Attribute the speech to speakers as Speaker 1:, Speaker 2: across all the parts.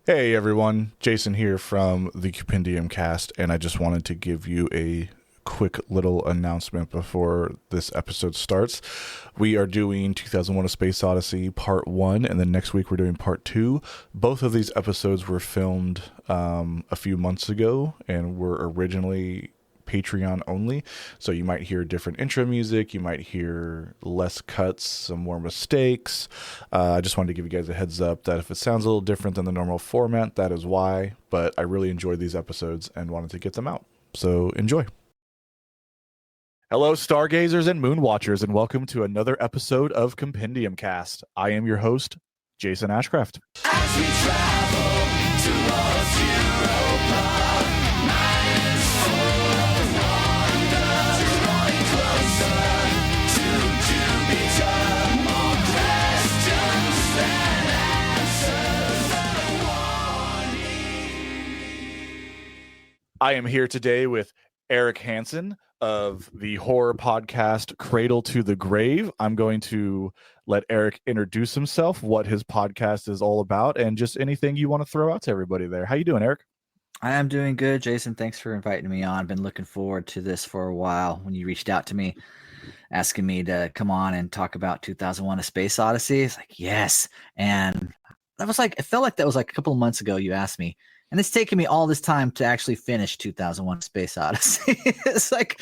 Speaker 1: Hey everyone, Jason here from the Compendium Cast, and I just wanted to give you a quick little announcement before this episode starts. We are doing 2001: A Space Odyssey Part 1, and then next week we're doing Part 2. Both of these episodes were filmed a few months ago and were originally Patreon only, so you might hear different intro music, you might hear less cuts, some more mistakes. I just wanted to give you guys a heads up that if it sounds a little different than the normal format, that is why, but I really enjoyed these episodes and wanted to get them out, so enjoy. Hello, stargazers and moon watchers, and welcome to another episode of Compendium Cast. I am your host, Jason Ashcraft.
Speaker 2: As we travel towards Europa, minds full of wonder, drawing closer to Jupiter. More questions than answers.
Speaker 1: I am here today with Erik Hanson of the horror podcast Cradle to the Grave. I'm going to let Erik introduce himself, what his podcast is all about, and just anything you want to throw out to everybody there. How you doing, Erik?
Speaker 3: I am doing good, Jason. Thanks for inviting me on. Been looking forward to this for a while. When you reached out to me, asking me to come on and talk about 2001: A Space Odyssey, it's like yes. And that was like it felt like that was like a couple of months ago. You asked me, and it's taken me all this time to actually finish 2001: A Space Odyssey. It's like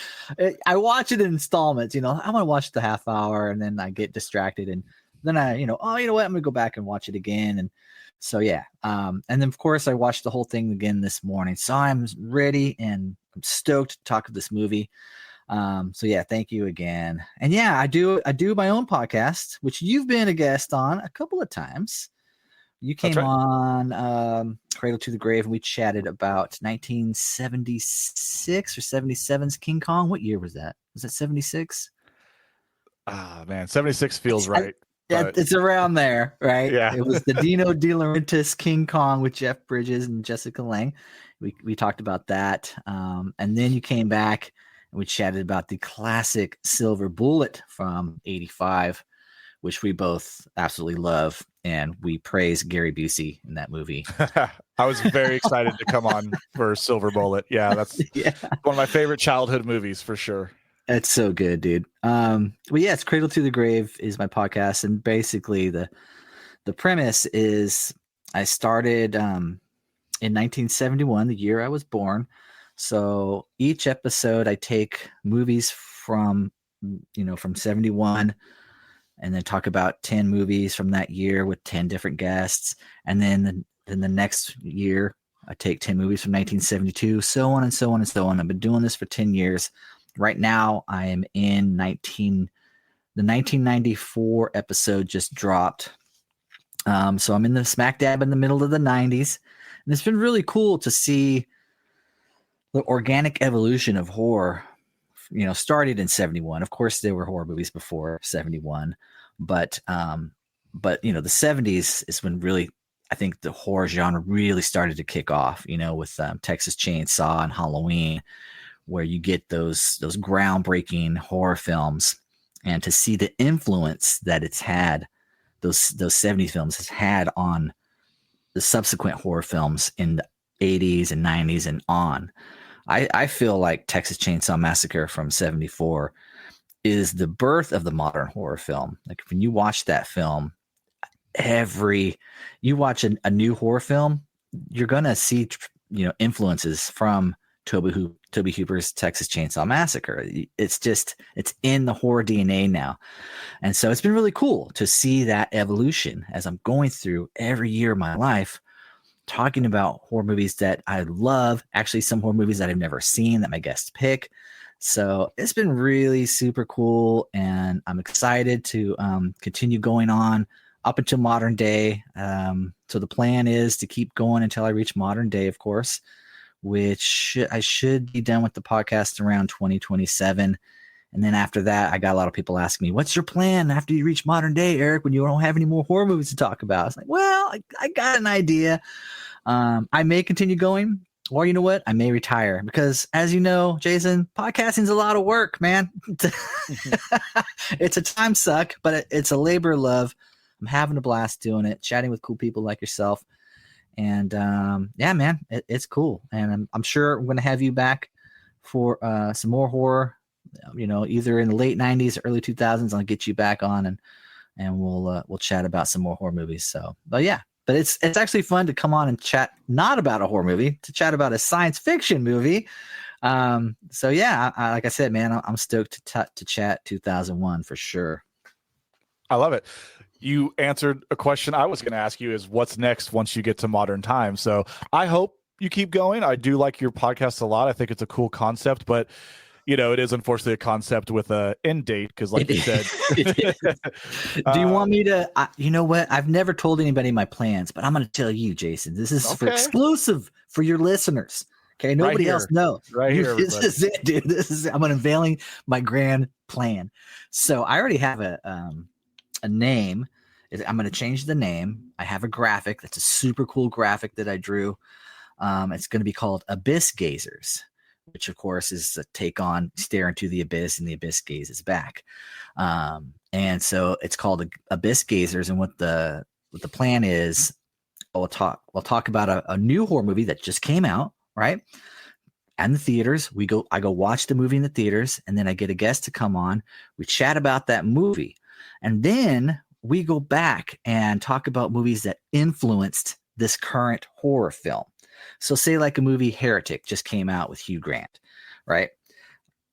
Speaker 3: I watch it in installments. I'm gonna watch the half hour, and then I get distracted, and then oh, you know what? I'm gonna go back and watch it again, and so yeah. And then of course I watched the whole thing again this morning, so I'm ready and I'm stoked to talk about this movie. So yeah, thank you again. And yeah, I do my own podcast, which you've been a guest on a couple of times. You came
Speaker 1: That's right.
Speaker 3: on Cradle to the Grave, and we chatted about 1976 or 77's King Kong. What year was that? Was that 76?
Speaker 1: Ah, man, 76 feels right.
Speaker 3: Yeah, it's around there, right?
Speaker 1: Yeah.
Speaker 3: It was the Dino De Laurentiis King Kong with Jeff Bridges and Jessica Lange. We talked about that. And then you came back and we chatted about the classic Silver Bullet from 85, which we both absolutely love. And we praise Gary Busey in that movie.
Speaker 1: I was very excited to come on for Silver Bullet. Yeah, that's one of my favorite childhood movies for sure.
Speaker 3: It's so good, dude. Well, yeah, it's Cradle to the Grave is my podcast, and basically the premise is I started in 1971, the year I was born. So each episode I take movies from 71, and then talk about 10 movies from that year with 10 different guests, and then the next year I take 10 movies from 1972, so on and so on and so on. I've been doing this for 10 years. Right now, I am in the 1994 episode just dropped. So I'm in the smack dab in the middle of the 90s. And it's been really cool to see the organic evolution of horror, started in 71. Of course, there were horror movies before 71. But the 70s is when really, I think the horror genre really started to kick off, with Texas Chainsaw and Halloween, where you get those groundbreaking horror films, and to see the influence that it's had, those 70s films has had on the subsequent horror films in the 80s and 90s and on. I feel like Texas Chainsaw Massacre from 74 is the birth of the modern horror film. Like when you watch that film, you watch a new horror film, you're gonna see influences from Tobe Hooper's Texas Chainsaw Massacre. It's in the horror DNA now. And so it's been really cool to see that evolution as I'm going through every year of my life, talking about horror movies that I love, actually some horror movies that I've never seen that my guests pick. So it's been really super cool, and I'm excited to continue going on up until modern day. So the plan is to keep going until I reach modern day, of course, which I should be done with the podcast around 2027. And then after that, I got a lot of people asking me, what's your plan after you reach modern day, Erik, when you don't have any more horror movies to talk about? It's like, well, I got an idea. I may continue going, or you know what? I may retire because, as you know, Jason, podcasting is a lot of work, man. It's a time suck, but it's a labor of love. I'm having a blast doing it, chatting with cool people like yourself. And yeah, man, it's cool. And I'm sure I'm going to have you back for some more horror, either in the late 90s or early 2000s. I'll get you back on and we'll chat about some more horror movies. So, but yeah, but it's actually fun to come on and chat, not about a horror movie, to chat about a science fiction movie. So yeah, like I said, man, I'm stoked to chat 2001 for sure.
Speaker 1: I love it. You answered a question I was going to ask you, is what's next once you get to modern times. So I hope you keep going. I do like your podcast a lot. I think it's a cool concept, but it is unfortunately a concept with a end date. Cause like you said,
Speaker 3: do you want me to, you know what? I've never told anybody my plans, but I'm going to tell you, Jason, this is for exclusive for your listeners. Okay. Nobody else knows.
Speaker 1: Right here.
Speaker 3: This is it, dude. I'm unveiling my grand plan. So I already have a name. I'm going to change the name. I have a graphic. That's a super cool graphic that I drew. It's going to be called Abyss Gazers, which of course is a take on stare into the abyss and the abyss gazes back. And so it's called Abyss Gazers. And what the plan is, we'll talk about a new horror movie that just came out, right? And the theaters, I go watch the movie in the theaters, and then I get a guest to come on. We chat about that movie. And then we go back and talk about movies that influenced this current horror film. So say like a movie Heretic just came out with Hugh Grant, right?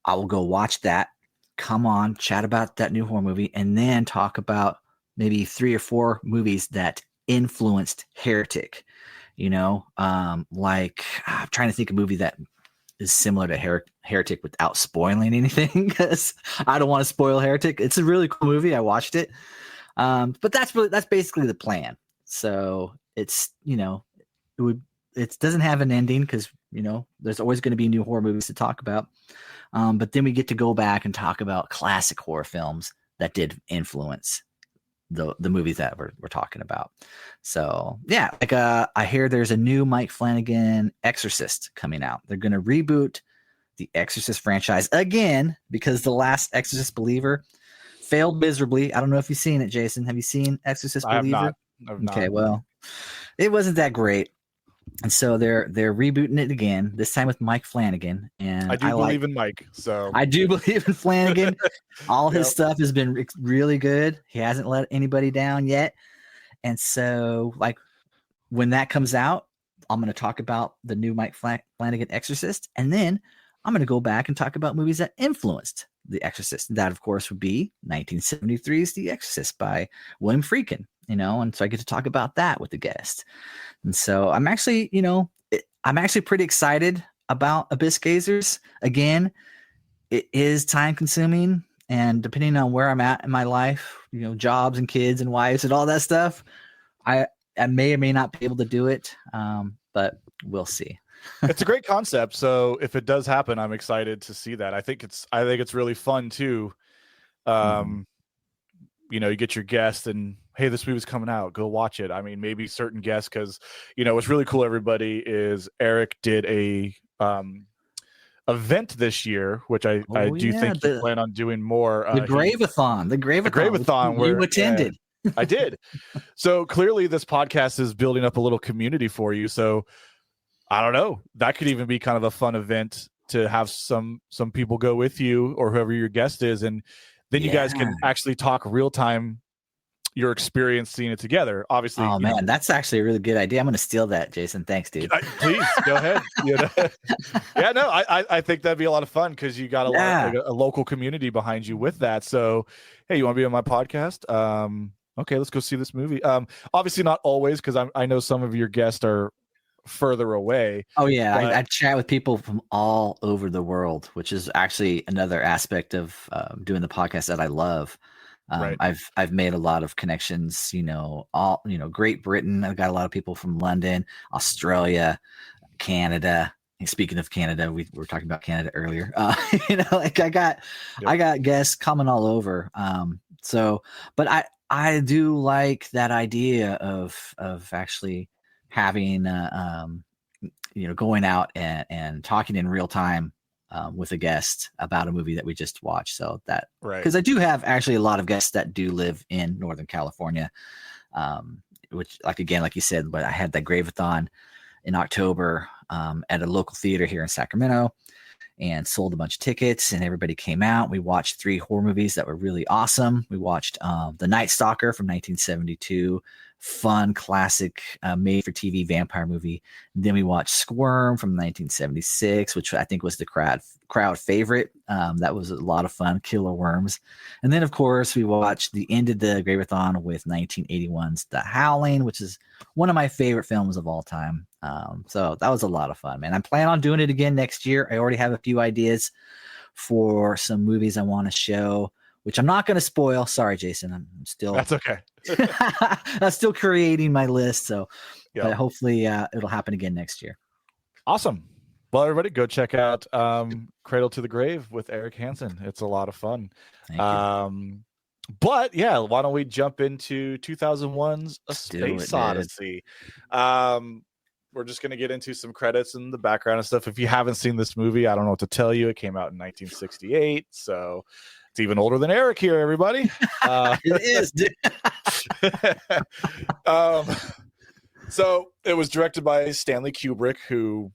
Speaker 3: I will go watch that, come on, chat about that new horror movie, and then talk about maybe 3 or 4 movies that influenced Heretic. Like I'm trying to think of a movie that is similar to Heretic without spoiling anything, because I don't want to spoil Heretic. It's a really cool movie. I watched it. But that's basically the plan. So it's, it doesn't have an ending because, there's always going to be new horror movies to talk about. But then we get to go back and talk about classic horror films that did influence the movies that we're talking about. So yeah, like I hear there's a new Mike Flanagan Exorcist coming out. They're going to reboot the Exorcist franchise again because the last Exorcist Believer failed miserably. I don't know if you've seen it, Jason. Have you seen Exorcist Believer?
Speaker 1: I've not.
Speaker 3: Okay, well, it wasn't that great. And so they're rebooting it again, this time with Mike Flanagan. And
Speaker 1: I believe in Mike. So
Speaker 3: I do believe in Flanagan. All his stuff has been really good. He hasn't let anybody down yet. And so like when that comes out, I'm going to talk about the new Mike Flanagan Exorcist. And then I'm going to go back and talk about movies that influenced The Exorcist. That, of course, would be 1973's The Exorcist by William Friedkin, and so I get to talk about that with the guest. And so I'm actually, pretty excited about Abyss Gazers. Again, it is time consuming, and depending on where I'm at in my life, jobs and kids and wives and all that stuff, I may or may not be able to do it, but we'll see.
Speaker 1: It's a great concept. So if it does happen, I'm excited to see that. I think it's really fun too. You get your guest and, hey, this movie's coming out, go watch it. I mean, maybe certain guests, because what's really cool, everybody, is Erik did a event this year, which I do think you plan on doing more.
Speaker 3: The Grave-a-thon where you attended.
Speaker 1: I did. So clearly this podcast is building up a little community for you. So I don't know, that could even be kind of a fun event to have some people go with you or whoever your guest is. And then you guys can actually talk real time your experience seeing it together. Obviously.
Speaker 3: Oh man, that's actually a really good idea. I'm going to steal that, Jason. Thanks, dude.
Speaker 1: Please go ahead. Yeah, no, I think that'd be a lot of fun because you got a local community behind you with that. So, hey, you want to be on my podcast? Okay, let's go see this movie. Obviously not always, because I know some of your guests are further away.
Speaker 3: Oh yeah, I chat with people from all over the world, which is actually another aspect of doing the podcast that I love.
Speaker 1: Right.
Speaker 3: I've made a lot of connections, Great Britain. I've got a lot of people from London, Australia, Canada. And speaking of Canada, we were talking about Canada earlier. I got guests coming all over. But I do like that idea of actually having going out and talking in real time with a guest about a movie that we just watched. So that, because I do have actually a lot of guests that do live in Northern California, which like again, like you said, but I had that Grave-a-thon in October at a local theater here in Sacramento, and sold a bunch of tickets, and everybody came out. We watched 3 horror movies that were really awesome. We watched The Night Stalker from 1972, fun, classic, made-for-TV vampire movie. Then we watched Squirm from 1976, which I think was the crowd favorite. That was a lot of fun, Killer Worms. And then, of course, we ended the Grave-a-thon with 1981's The Howling, which is one of my favorite films of all time. So that was a lot of fun, man. I plan on doing it again next year. I already have a few ideas for some movies I want to show, which I'm not going to spoil. Sorry, Jason. I'm still
Speaker 1: That's okay.
Speaker 3: I'm still creating my list. So,
Speaker 1: Yeah.
Speaker 3: but hopefully it'll happen again next year.
Speaker 1: Awesome. Well, everybody, go check out Cradle to the Grave with Erik Hanson. It's a lot of fun.
Speaker 3: Thank you.
Speaker 1: But yeah, why don't we jump into 2001's A
Speaker 3: Let's do it,
Speaker 1: Space
Speaker 3: dude.
Speaker 1: Odyssey? We're just going to get into some credits and the background and stuff. If you haven't seen this movie, I don't know what to tell you. It came out in 1968, so it's even older than Eric here, everybody.
Speaker 3: It is, dude.
Speaker 1: So it was directed by Stanley Kubrick, who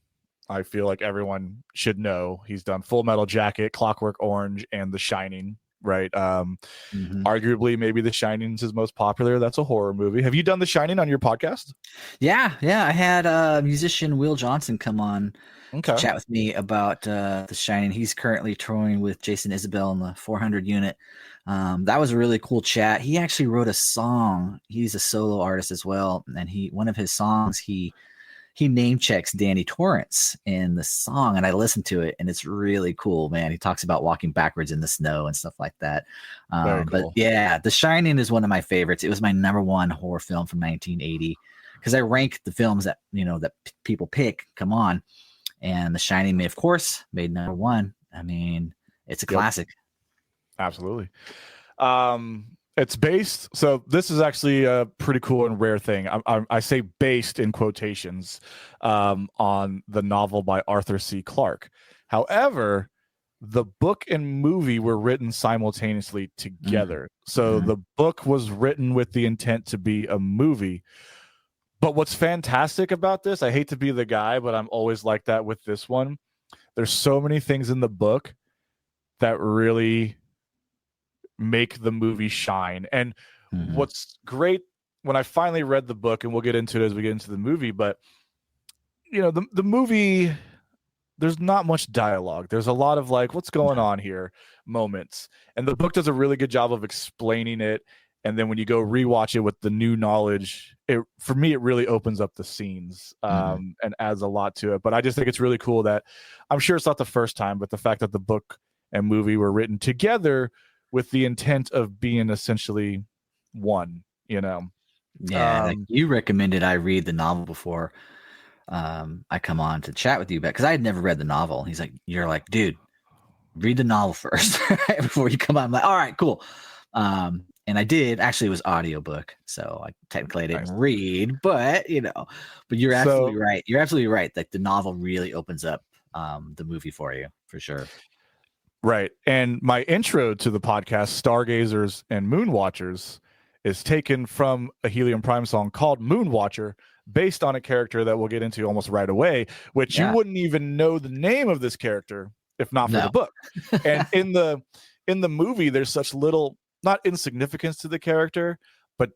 Speaker 1: I feel like everyone should know. He's done Full Metal Jacket, Clockwork Orange, and The Shining, right? Arguably, maybe The Shining is his most popular. That's a horror movie. Have you done The Shining on your podcast?
Speaker 3: Yeah. I had musician Will Johnson come on to chat with me about The Shining. He's currently touring with Jason Isabel in the 400 unit. That was a really cool chat. He actually wrote a song. He's a solo artist as well, and one of his songs he name checks Danny Torrance in the song, and I listened to it, and it's really cool, man. He talks about walking backwards in the snow and stuff like that.
Speaker 1: Very cool.
Speaker 3: But yeah, The Shining is one of my favorites. It was my number 1 horror film from 1980, because I rank the films that people pick. Come on, and The Shining, of course, made number 1. I mean, it's a classic.
Speaker 1: Absolutely. It's based, so this is actually a pretty cool and rare thing. I say based in quotations on the novel by Arthur C. Clarke. However, the book and movie were written simultaneously together. So the book was written with the intent to be a movie. But what's fantastic about this, I hate to be the guy, but I'm always like that with this one. There's so many things in the book that really make the movie shine. And what's great, when I finally read the book, and we'll get into it as we get into the movie, but the movie, there's not much dialogue. There's a lot of like, what's going on here moments. And the book does a really good job of explaining it. And then when you go rewatch it with the new knowledge, for me, it really opens up the scenes and adds a lot to it. But I just think it's really cool that, I'm sure it's not the first time, but the fact that the book and movie were written together with the intent of being essentially one, Yeah.
Speaker 3: Like you recommended I read the novel before I come on to chat with you, because I had never read the novel. You're like, dude, read the novel first before you come on. I'm like, all right, cool. And I did. Actually, it was audiobook, so I technically didn't read, but you're absolutely right. You're absolutely right. Like the novel really opens up the movie for you, for sure.
Speaker 1: Right. And my intro to the podcast, Stargazers and Moonwatchers, is taken from a Helium Prime song called Moonwatcher, based on a character that we'll get into almost right away, which you wouldn't even know the name of this character if not for the book. And in the movie, there's such little, not insignificance to the character, but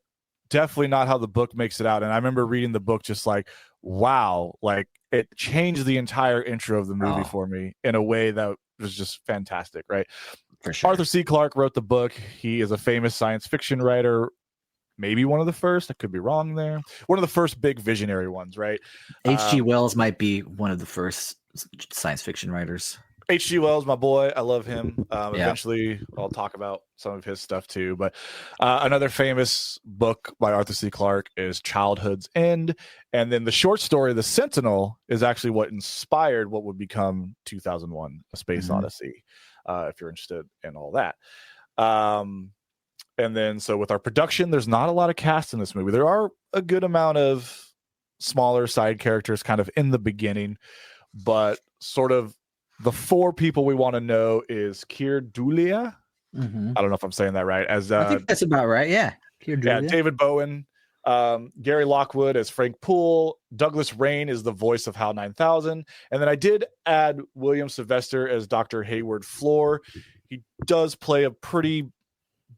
Speaker 1: definitely not how the book makes it out. And I remember reading the book just like, wow, like it changed the entire intro of the movie for me in a way that was just fantastic, right?
Speaker 3: For sure.
Speaker 1: Arthur C. Clarke wrote the book. He is a famous science fiction writer, maybe one of the first. I could be wrong there. One of the first big visionary ones, right?
Speaker 3: H.G. Wells might be one of the first science fiction writers.
Speaker 1: H.G. Wells, my boy, I love him. Eventually, I'll talk about some of his stuff too. But another famous book by Arthur C. Clarke is Childhood's End. And then the short story, The Sentinel, is actually what inspired what would become 2001, A Space Odyssey, if you're interested in all that. And then, so with our production, there's not a lot of cast in this movie. There are a good amount of smaller side characters kind of in the beginning, but sort of the 4 people we want to know is Keir Dullea. I don't know if I'm saying that right.
Speaker 3: I think that's about right. Yeah.
Speaker 1: Yeah, David Bowen, Gary Lockwood as Frank Poole. Douglas Rain is the voice of HAL 9000. And then I did add William Sylvester as Dr. Hayward Floor. He does play a pretty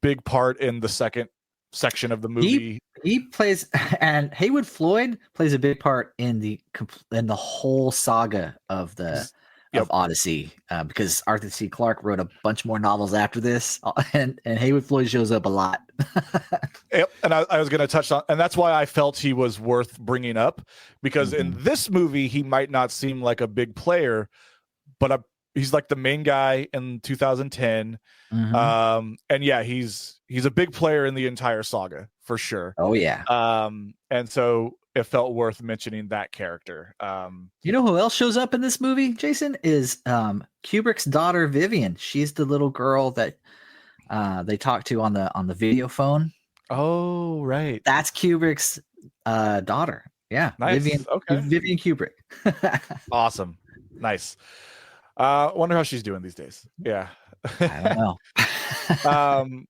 Speaker 1: big part in the second section of the movie.
Speaker 3: He plays, and Haywood Floyd plays a big part in the whole saga of Odyssey, because Arthur C. Clarke wrote a bunch more novels after this, and Haywood Floyd shows up a lot.
Speaker 1: Yep, and I was going to touch on, and that's why I felt he was worth bringing up, because in this movie he might not seem like a big player, but he's like the main guy in 2010. And yeah, he's a big player in the entire saga for sure.
Speaker 3: Oh yeah.
Speaker 1: And so it felt worth mentioning that character.
Speaker 3: You know who else shows up in this movie, Jason, is Kubrick's daughter Vivian. She's the little girl that they talk to on the video phone.
Speaker 1: Oh right,
Speaker 3: that's Kubrick's daughter. Yeah,
Speaker 1: nice.
Speaker 3: Vivian Kubrick.
Speaker 1: Awesome, nice. Wonder how she's doing these days. Yeah.
Speaker 3: I don't know.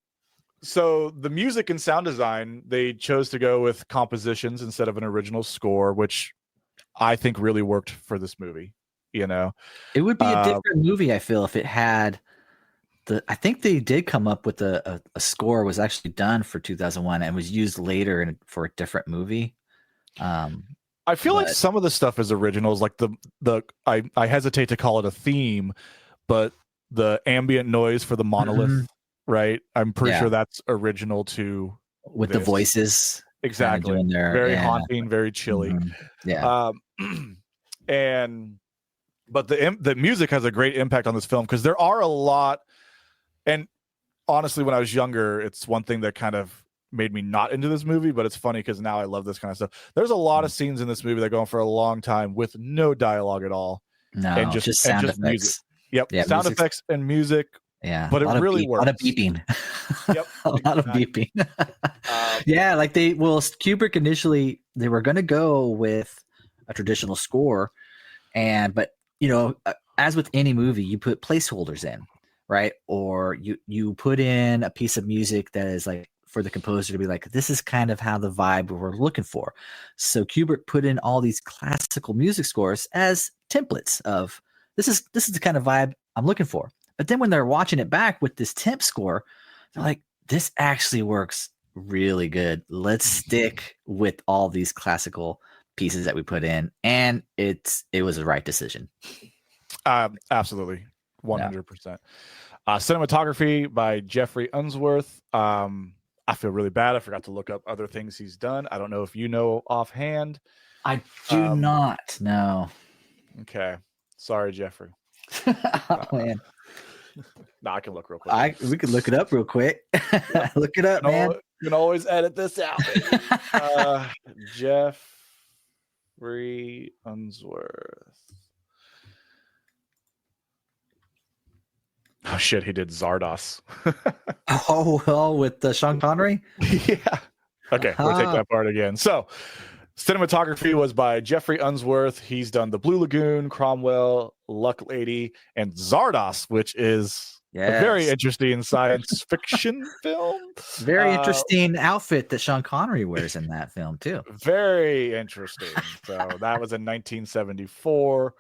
Speaker 1: So the music and sound design, they chose to go with compositions instead of an original score, which I think really worked for this movie. You know,
Speaker 3: it would be a different movie, I feel, if it had I think they did come up with a score was actually done for 2001 and was used later for a different movie.
Speaker 1: I feel like some of the stuff is originals, like I hesitate to call it a theme, but the ambient noise for the monolith, right? I'm pretty sure that's original to
Speaker 3: with the voices.
Speaker 1: Exactly. Very haunting, very chilly.
Speaker 3: Yeah.
Speaker 1: But the music has a great impact on this film, because there are a lot, and honestly, when I was younger, it's one thing that kind of made me not into this movie, but it's funny because now I love this kind of stuff. There's a lot of scenes in this movie that go on for a long time with no dialogue at all.
Speaker 3: No,
Speaker 1: and just sound effects. Music. Yep. Yeah, sound effects and music.
Speaker 3: Yeah.
Speaker 1: But it really works.
Speaker 3: A lot of beeping.
Speaker 1: Yep.
Speaker 3: A lot of beeping. Yeah. Like Kubrick initially, they were going to go with a traditional score. But you know, as with any movie, you put placeholders in, right? Or you put in a piece of music that is like, for the composer to be like, this is kind of how the vibe we're looking for. So Kubrick put in all these classical music scores as templates of this is the kind of vibe I'm looking for. But then when they're watching it back with this temp score, they're like, this actually works really good. Let's stick with all these classical pieces that we put in. And it was the right decision.
Speaker 1: Absolutely. 100%. Cinematography by Jeffrey Unsworth. I feel really bad. I forgot to look up other things he's done. I don't know if you know offhand.
Speaker 3: I do not know.
Speaker 1: Okay. Sorry, Jeffrey.
Speaker 3: Oh, man.
Speaker 1: No, I can look real quick.
Speaker 3: We can look it up real quick. Look it up, man.
Speaker 1: You can always edit this out. Jeffrey Unsworth. Oh shit, he did Zardos.
Speaker 3: With Sean Connery?
Speaker 1: Yeah. Okay, we'll take that part again. So, cinematography was by Jeffrey Unsworth. He's done The Blue Lagoon, Cromwell, Luck Lady, and Zardos, which is a very interesting science fiction film.
Speaker 3: Very interesting outfit that Sean Connery wears in that film, too.
Speaker 1: Very interesting. So, that was in 1974.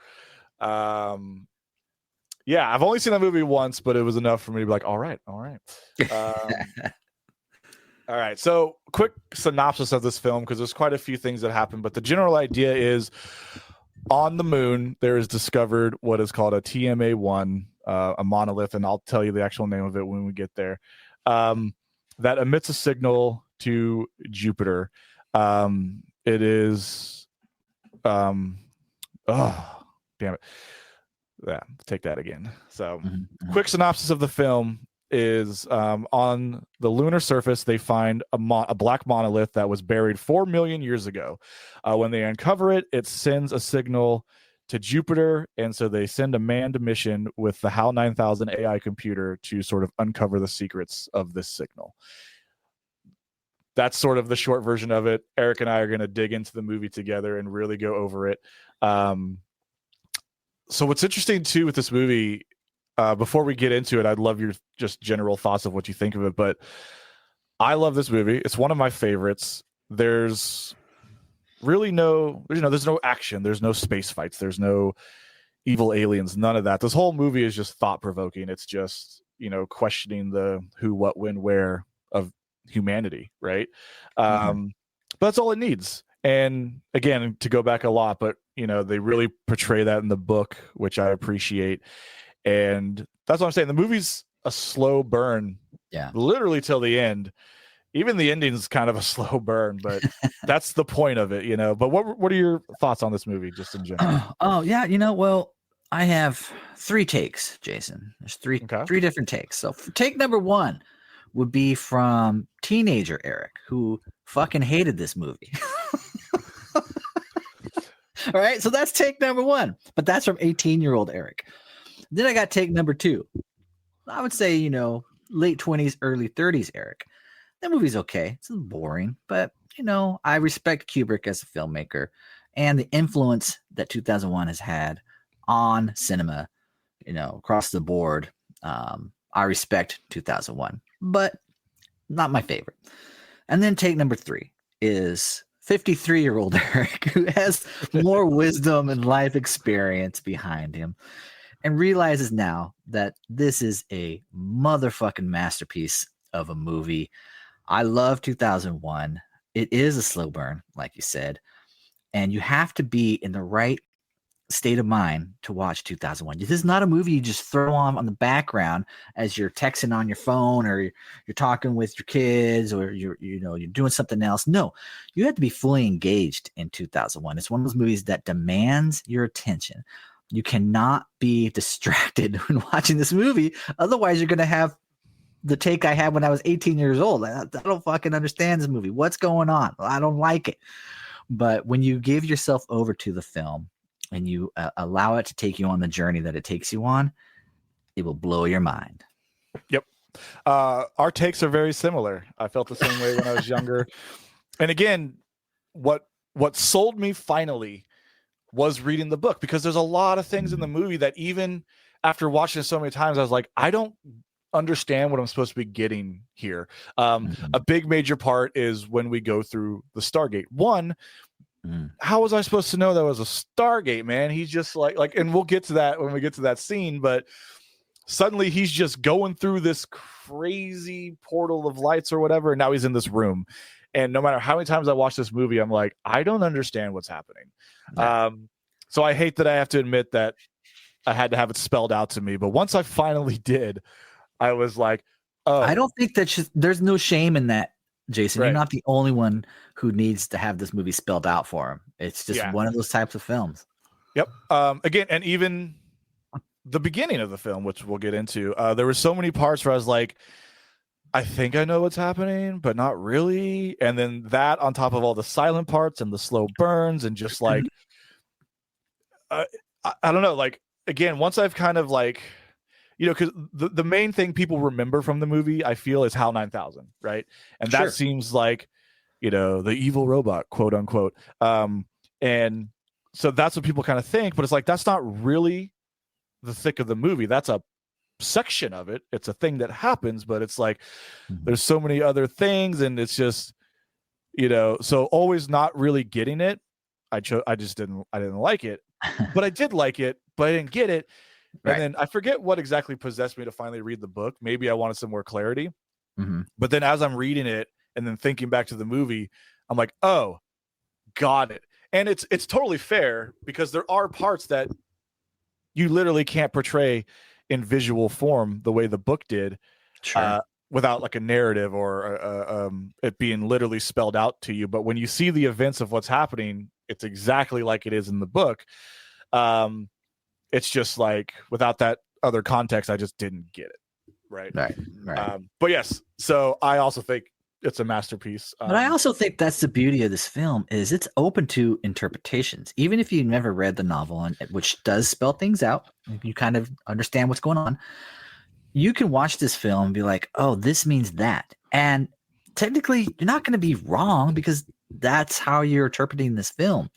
Speaker 1: Yeah, I've only seen that movie once, but it was enough for me to be like, all right. All right. So quick synopsis of this film, because there's quite a few things that happen, but the general idea is on the moon, there is discovered what is called a TMA-1, a monolith, and I'll tell you the actual name of it when we get there, that emits a signal to Jupiter. It is, damn it. Yeah, take that again. So, quick synopsis of the film is on the lunar surface, they find a black monolith that was buried 4 million years ago. When they uncover it, it sends a signal to Jupiter, and so they send a manned mission with the HAL 9000 AI computer to sort of uncover the secrets of this signal. That's sort of the short version of it. Eric and I are going to dig into the movie together and really go over it. So what's interesting too with this movie, before we get into it, I'd love your just general thoughts of what you think of it. But I love this movie. It's one of my favorites. there's really there's no action, there's no space fights, there's no evil aliens, none of that. This whole movie is just thought provoking. It's just, questioning the who, what, when, where of humanity, right? But that's all it needs. And again, to go back a lot, but they really portray that in the book, which I appreciate. And that's what I'm saying. The movie's a slow burn, literally till the end. Even the ending's kind of a slow burn, but that's the point of it, But what are your thoughts on this movie, just in general?
Speaker 3: Oh yeah, well, I have 3 takes, Jason. There's three different takes. So take number 1 would be from teenager Erik, who fucking hated this movie. All right, so that's take number 1, but that's from 18-year-old Erik. Then I got take number 2. I would say, late 20s, early 30s Erik. That movie's okay. It's boring, but I respect Kubrick as a filmmaker and the influence that 2001 has had on cinema, across the board. I respect 2001, but not my favorite. And then take number 3 is 53-year-old Erik, who has more wisdom and life experience behind him and realizes now that this is a motherfucking masterpiece of a movie. I love 2001. It is a slow burn, like you said, and you have to be in the right state of mind to watch 2001. This is not a movie you just throw on the background as you're texting on your phone or you're talking with your kids or you're doing something else. No, you have to be fully engaged in 2001. It's one of those movies that demands your attention. You cannot be distracted when watching this movie. Otherwise, you're going to have the take I had when I was 18 years old. I don't fucking understand this movie. What's going on? I don't like it. But when you give yourself over to the film and you allow it to take you on the journey that it takes you on, it will blow your mind.
Speaker 1: Yep. Our takes are very similar. I felt the same way when I was younger. And again, what sold me finally was reading the book, because there's a lot of things in the movie that even after watching it so many times, I was like, I don't understand what I'm supposed to be getting here. A big major part is when we go through the Stargate. How was I supposed to know that was a Stargate, man? He's just like, and we'll get to that when we get to that scene, but suddenly he's just going through this crazy portal of lights or whatever, and now he's in this room. And no matter how many times I watch this movie, I'm like, I don't understand what's happening. So I hate that I have to admit that I had to have it spelled out to me, but once I finally did, I was like, oh.
Speaker 3: I don't think that there's no shame in that, Jason.
Speaker 1: Right.
Speaker 3: You're not the only one who needs to have this movie spelled out for him. It's just one of those types of films.
Speaker 1: Yep. Again, and even the beginning of the film, which we'll get into, there were so many parts where I was like, I think I know what's happening, but not really. And then that on top of all the silent parts and the slow burns and just like, I don't know, like, again, once I've kind of like, because the main thing people remember from the movie, I feel, is HAL 9000, right? And that seems like, the evil robot, quote unquote. And so that's what people kind of think, but it's like, that's not really the thick of the movie. That's a section of it. It's a thing that happens, but it's like, there's so many other things, and it's just, so always not really getting it. I didn't like it, but I did like it, but I didn't get it. And then I forget what exactly possessed me to finally read the book. Maybe I wanted some more clarity. But then as I'm reading it and then thinking back to the movie, I'm like, oh, got it. And it's totally fair, because there are parts that you literally can't portray in visual form the way the book did, without like a narrative or it being literally spelled out to you. But when you see the events of what's happening, it's exactly like it is in the book. It's just like, without that other context, I just didn't get it. Right. But yes, so I also think it's a masterpiece.
Speaker 3: But I also think that's the beauty of this film, is it's open to interpretations. Even if you never read the novel, and which does spell things out, you kind of understand what's going on. You can watch this film and be like, oh, this means that. And technically, you're not going to be wrong, because that's how you're interpreting this film.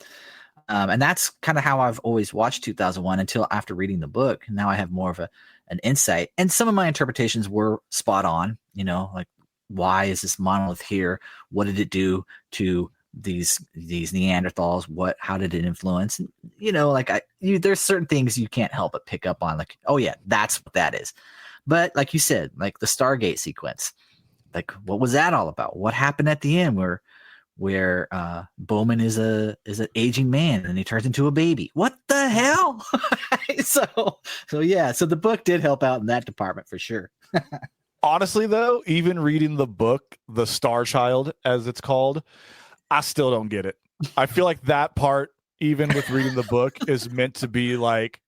Speaker 3: And that's kind of how I've always watched 2001 until after reading the book. Now I have more of an insight. And some of my interpretations were spot on, like why is this monolith here? What did it do to these Neanderthals? How did it influence? And, there's certain things you can't help but pick up on, like, oh yeah, that's what that is. But like you said, like the Stargate sequence, like what was that all about? What happened at the end where Bowman is an aging man and he turns into a baby? What the hell? So yeah, so the book did help out in that department for sure.
Speaker 1: Honestly, though, even reading the book, The Star Child, as it's called, I still don't get it. I feel like that part, even with reading the book, is meant to be like,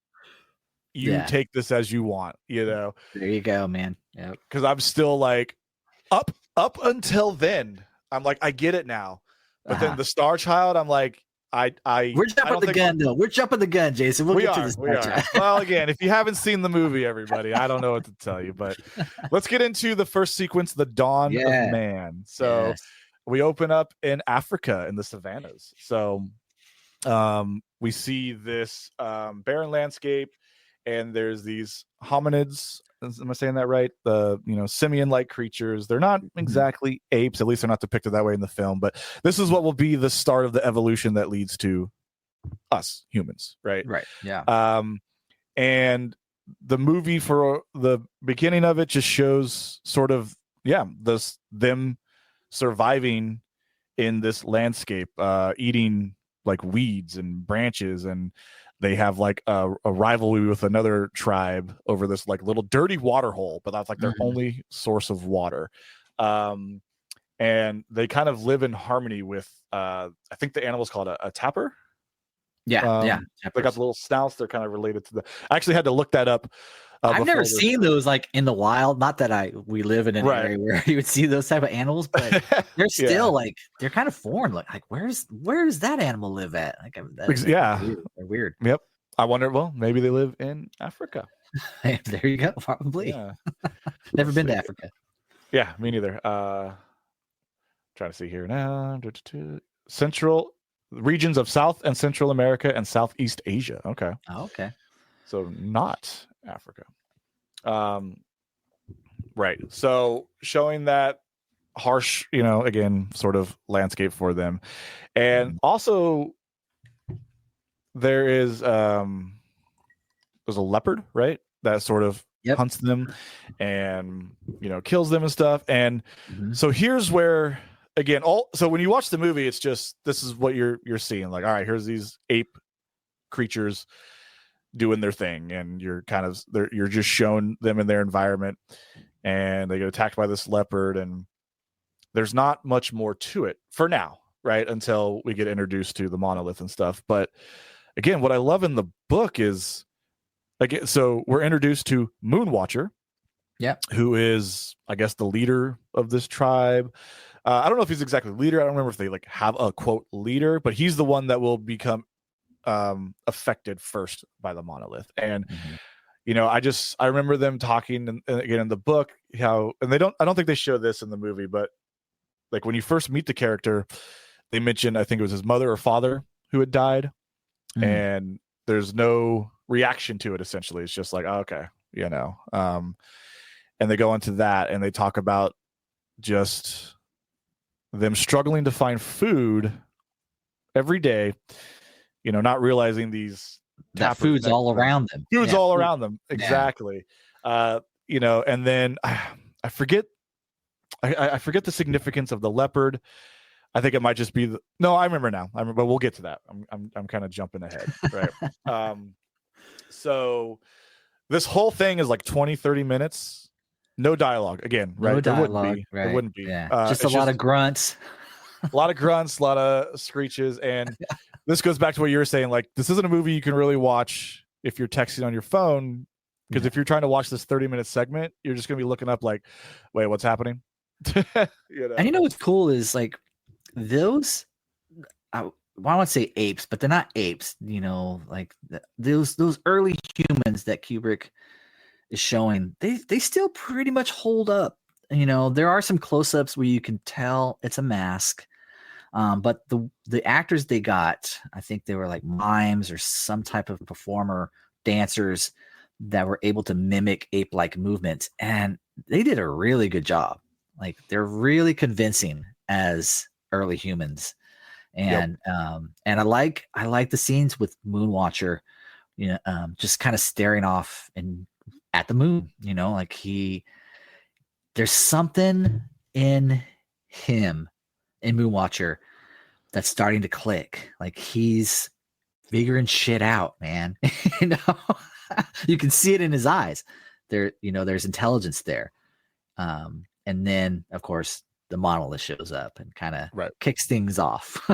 Speaker 1: you take this as you want,
Speaker 3: There you go, man. Yeah.
Speaker 1: Because I'm still like, up until then, I'm like, I get it now. But then the Star Child, I'm like,
Speaker 3: we're jumping the gun, though. We're jumping the gun, Jason. We'll get to this.
Speaker 1: We are. Well, again, if you haven't seen the movie, everybody, I don't know what to tell you. But let's get into the first sequence, the dawn of man. So we open up in Africa in the savannas. So we see this barren landscape, and there's these hominids. Am I saying that right? The simian-like creatures. They're not exactly apes. At least they're not depicted that way in the film. But this is what will be the start of the evolution that leads to us humans, right?
Speaker 3: Right. Yeah.
Speaker 1: And the movie, for the beginning of it, just shows sort of them surviving in this landscape, eating like weeds and branches, and they have like a rivalry with another tribe over this like little dirty water hole, but that's like their only source of water. And they kind of live in harmony with, I think the animal's called a tapir.
Speaker 3: Yeah.
Speaker 1: They got the little snouts. They're kind of related to I actually had to look that up.
Speaker 3: I've never seen those like in the wild. Not that we live in an area where you would see those type of animals, but they're still like, they're kind of foreign. Like where does that animal live at? Like, they're weird.
Speaker 1: Yep. I wonder. Well, maybe they live in Africa.
Speaker 3: There you go. Probably.
Speaker 1: Yeah.
Speaker 3: Never been to Africa.
Speaker 1: Yeah, me neither. Trying to see here now. Central regions of South and Central America and Southeast Asia. Okay.
Speaker 3: Oh, okay.
Speaker 1: So not Africa. Right. So showing that harsh, again, sort of landscape for them. And also there's a leopard, right? That sort of hunts them and, kills them and stuff. And so here's where, again, so when you watch the movie, it's just, this is what you're seeing. Like, all right, here's these ape creatures doing their thing, and you're just showing them in their environment, and they get attacked by this leopard, and there's not much more to it for now, right? Until we get introduced to the monolith and stuff. But again, what I love in the book is, again, so we're introduced to Moonwatcher, who is, I guess, the leader of this tribe. I don't know if he's exactly leader. I don't remember if they like have a quote leader, but he's the one that will become affected first by the monolith. And I remember them talking, and again in the book, how, and I don't think they show this in the movie, but like when you first meet the character, they mentioned, I think it was his mother or father who had died, and there's no reaction to it. Essentially, it's just like, oh, okay, and they go into that, and they talk about just them struggling to find food every day, not realizing
Speaker 3: that food's all around them.
Speaker 1: Food's all around them. Exactly. And then I forget the significance of the leopard. I think it might just be no, I remember now. But we'll get to that. I'm kind of jumping ahead. Right. So this whole thing is like 20-30 minutes. No dialogue again, right?
Speaker 3: No dialogue,
Speaker 1: There wouldn't be.
Speaker 3: Yeah. Just a lot of grunts.
Speaker 1: A lot of grunts, a lot of screeches. And this goes back to what you were saying. Like, this isn't a movie you can really watch if you're texting on your phone. Because if you're trying to watch this 30-minute segment, you're just going to be looking up like, wait, what's happening?
Speaker 3: And what's cool is like those, I want to say apes, but they're not apes, like those early humans that Kubrick is showing, they still pretty much hold up. There are some close-ups where you can tell it's a mask, but the actors they got, I think they were like mimes or some type of performer, dancers that were able to mimic ape-like movements, and they did a really good job. Like they're really convincing as early humans. And I like the scenes with Moonwatcher, just kind of staring off and at the moon, like there's something in him, in Moonwatcher, that's starting to click. Like he's figuring shit out, man. You can see it in his eyes. There's intelligence there. And then of course the monolith shows up and kind of kicks things off.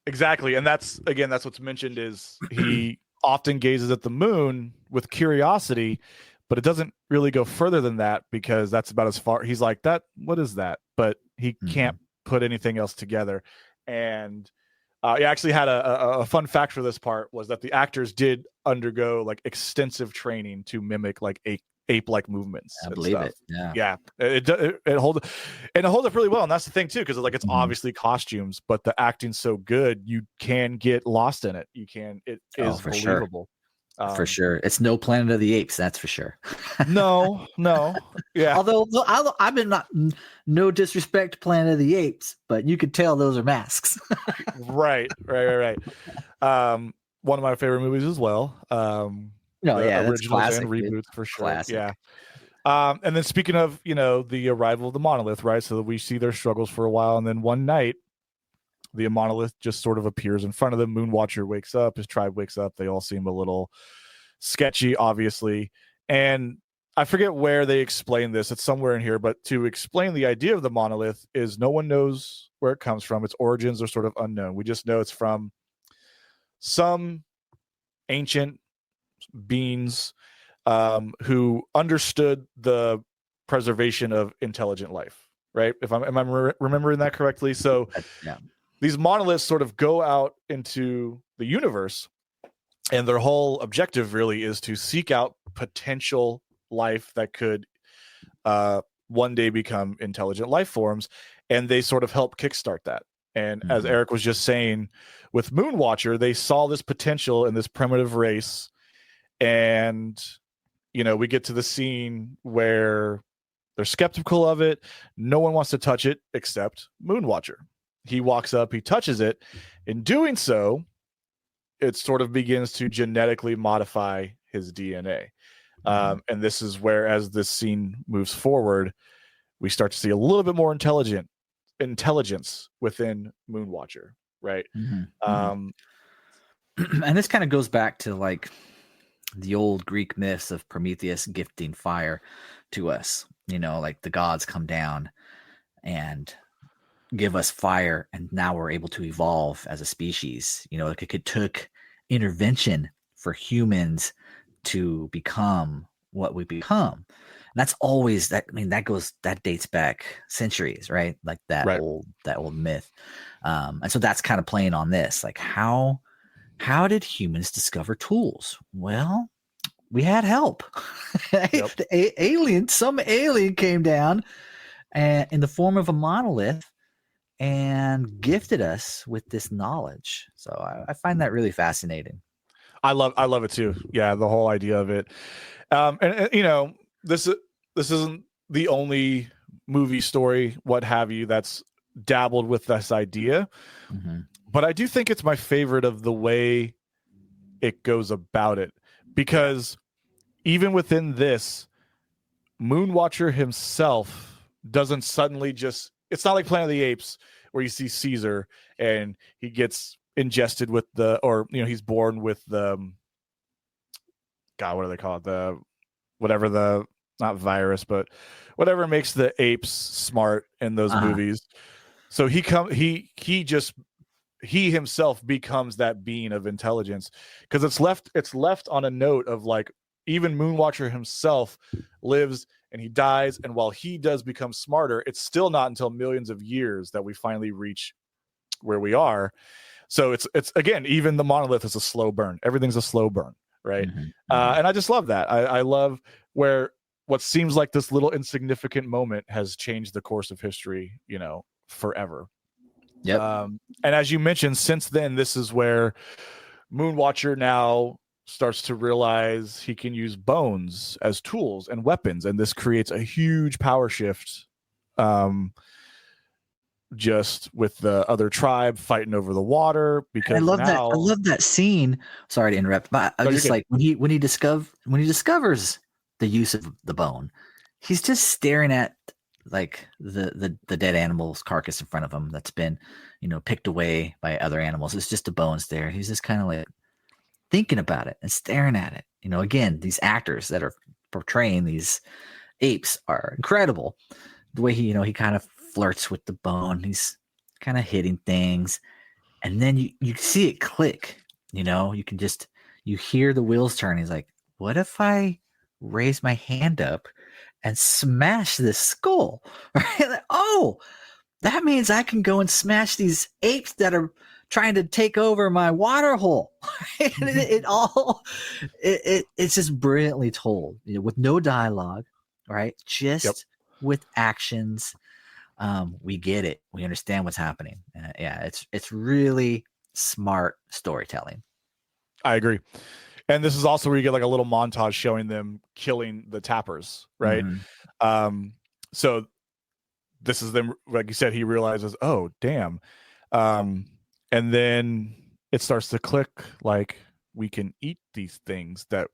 Speaker 1: Exactly. And that's what's mentioned is he often gazes at the moon with curiosity, but it doesn't really go further than that because that's about as far. He's like, what is that? But he can't put anything else together. And he actually had a fun fact for this part was that the actors did undergo like extensive training to mimic like ape-like movements.
Speaker 3: I believe it.
Speaker 1: Yeah. It holds up really well, and that's the thing too, because like it's obviously costumes, but the acting's so good you can get lost in it. It is
Speaker 3: for
Speaker 1: believable.
Speaker 3: Sure. For sure, it's no Planet of the Apes, that's for sure.
Speaker 1: No, yeah.
Speaker 3: Although I've been no disrespect to Planet of the Apes, but you could tell those are masks.
Speaker 1: Right. One of my favorite movies as well.
Speaker 3: That's classic,
Speaker 1: and reboots for sure.
Speaker 3: Classic.
Speaker 1: Yeah. And then speaking of, the arrival of the monolith, right? So we see their struggles for a while, and then one night, the monolith just sort of appears in front of them. Moonwatcher wakes up, his tribe wakes up. They all seem a little sketchy, obviously. And I forget where they explain this. It's somewhere in here, but to explain the idea of the monolith is no one knows where it comes from. Its origins are sort of unknown. We just know it's from some ancient beings who understood the preservation of intelligent life, right? Am I remembering that correctly? So these monoliths sort of go out into the universe, and their whole objective really is to seek out potential life that could one day become intelligent life forms, and they sort of help kickstart that. And as Erik was just saying, with Moonwatcher, they saw this potential in this primitive race. And, we get to the scene where they're skeptical of it. No one wants to touch it except Moonwatcher. He walks up, he touches it. In doing so, it sort of begins to genetically modify his DNA. And this is where, as this scene moves forward, we start to see a little bit more intelligence within Moonwatcher, right?
Speaker 3: And this kind of goes back to like the old Greek myths of Prometheus gifting fire to us. Like the gods come down and give us fire, and now we're able to evolve as a species. Like it took intervention for humans to become what we become. And that's always that. I mean, that dates back centuries, right? Like that old myth. And so that's kind of playing on this. Like how did humans discover tools? Well, we had help. Some alien came down in the form of a monolith and gifted us with this knowledge. So I find that really fascinating.
Speaker 1: I love it too. Yeah, the whole idea of it. And this isn't the only movie story, what have you, that's dabbled with this idea. But I do think it's my favorite of the way it goes about it, because even within this, Moonwatcher himself doesn't suddenly it's not like Planet of the Apes where you see Caesar and he gets ingested with he's born with the, God, what do they call it? Not virus, but whatever makes the apes smart in those movies. So he himself becomes that being of intelligence, because it's left on a note of like, even Moonwatcher himself lives and he dies, and while he does become smarter, it's still not until millions of years that we finally reach where we are. So it's again, even the monolith is a slow burn. Everything's a slow burn, right? And I just love that. I love where what seems like this little insignificant moment has changed the course of history, forever.
Speaker 3: Yep.
Speaker 1: And as you mentioned, since then, this is where Moonwatcher now starts to realize he can use bones as tools and weapons, and this creates a huge power shift just with the other tribe fighting over the water because
Speaker 3: I love that.
Speaker 1: now
Speaker 3: I love that scene. Sorry to interrupt, but I
Speaker 1: No, you're
Speaker 3: just
Speaker 1: good.
Speaker 3: like when he discovers the use of the bone, he's just staring at like the dead animal's carcass in front of him that's been, picked away by other animals. It's just the bones there. He's just kind of like thinking about it and staring at it. Again, these actors that are portraying these apes are incredible. The way he kind of flirts with the bone, he's kind of hitting things, and then you see it click. You hear the wheels turn. He's like, what if I raise my hand up and smash this skull? Right? Like, oh, that means I can go and smash these apes that are trying to take over my water hole. And it's just brilliantly told, with no dialogue, right? Just with actions. We get it. We understand what's happening. It's really smart storytelling.
Speaker 1: I agree. And this is also where you get like a little montage showing them killing the tappers, right?
Speaker 3: Mm-hmm.
Speaker 1: So this is them, like you said, he realizes, oh, damn. And then it starts to click, like, we can eat these things that,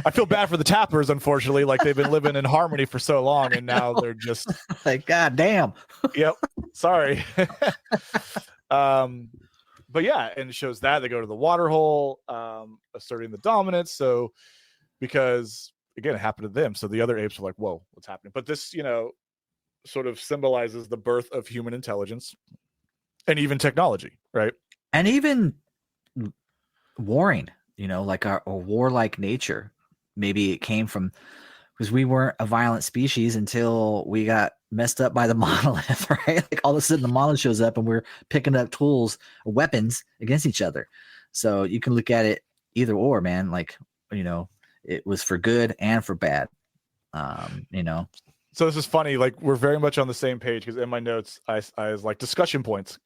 Speaker 1: I feel bad for the tappers, unfortunately. Like, they've been living in harmony for so long, and now they're just
Speaker 3: like, God damn.
Speaker 1: Yep. Sorry. But yeah, and it shows that they go to the water hole, asserting the dominance. So, because again, it happened to them. So the other apes are like, whoa, what's happening? But this, sort of symbolizes the birth of human intelligence and even technology, right?
Speaker 3: And even warring, like our warlike nature. Maybe it came from because we weren't a violent species until we got messed up by the monolith, right? Like all of a sudden the monolith shows up and we're picking up tools, weapons against each other. So you can look at it either or, man. Like, it was for good and for bad.
Speaker 1: So this is funny. Like, we're very much on the same page because in my notes, I was like discussion points,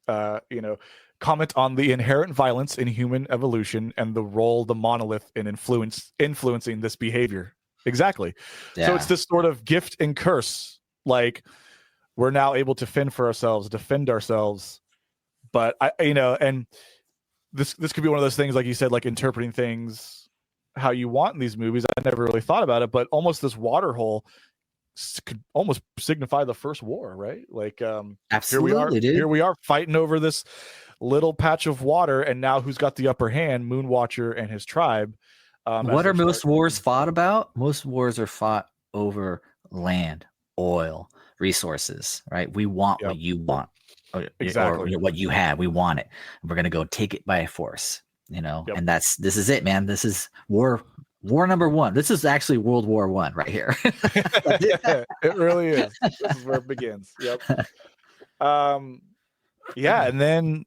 Speaker 1: comment on the inherent violence in human evolution and the role the monolith in influencing this behavior. Exactly.
Speaker 3: Yeah.
Speaker 1: So it's this sort of gift and curse. Like, we're now able to fend for ourselves, defend ourselves. But and this could be one of those things, like you said, like interpreting things how you want in these movies. I never really thought about it, but almost this water hole could almost signify the first war, right? Like,
Speaker 3: absolutely,
Speaker 1: here we are fighting over this little patch of water, and now who's got the upper hand? Moonwatcher and his tribe.
Speaker 3: What are most wars fought about? Most wars are fought over land, oil, resources, right? We want what you want,
Speaker 1: exactly,
Speaker 3: or what you have. We want it. We're going to go take it by force, and this is it, man. This is war number one. This is actually World War I right here.
Speaker 1: It really is. This is where it begins. Yep. And then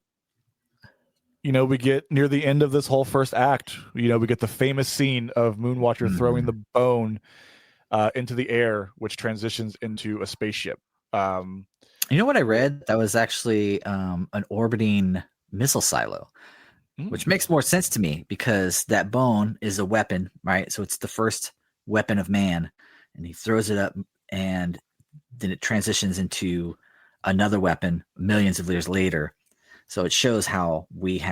Speaker 1: we get near the end of this whole first act. We get the famous scene of Moonwatcher throwing the bone into the air, which transitions into a spaceship.
Speaker 3: You know what I read? That was actually an orbiting missile silo, which makes more sense to me because that bone is a weapon, right? So it's the first weapon of man, and he throws it up, and then it transitions into another weapon millions of years later. So it shows how we've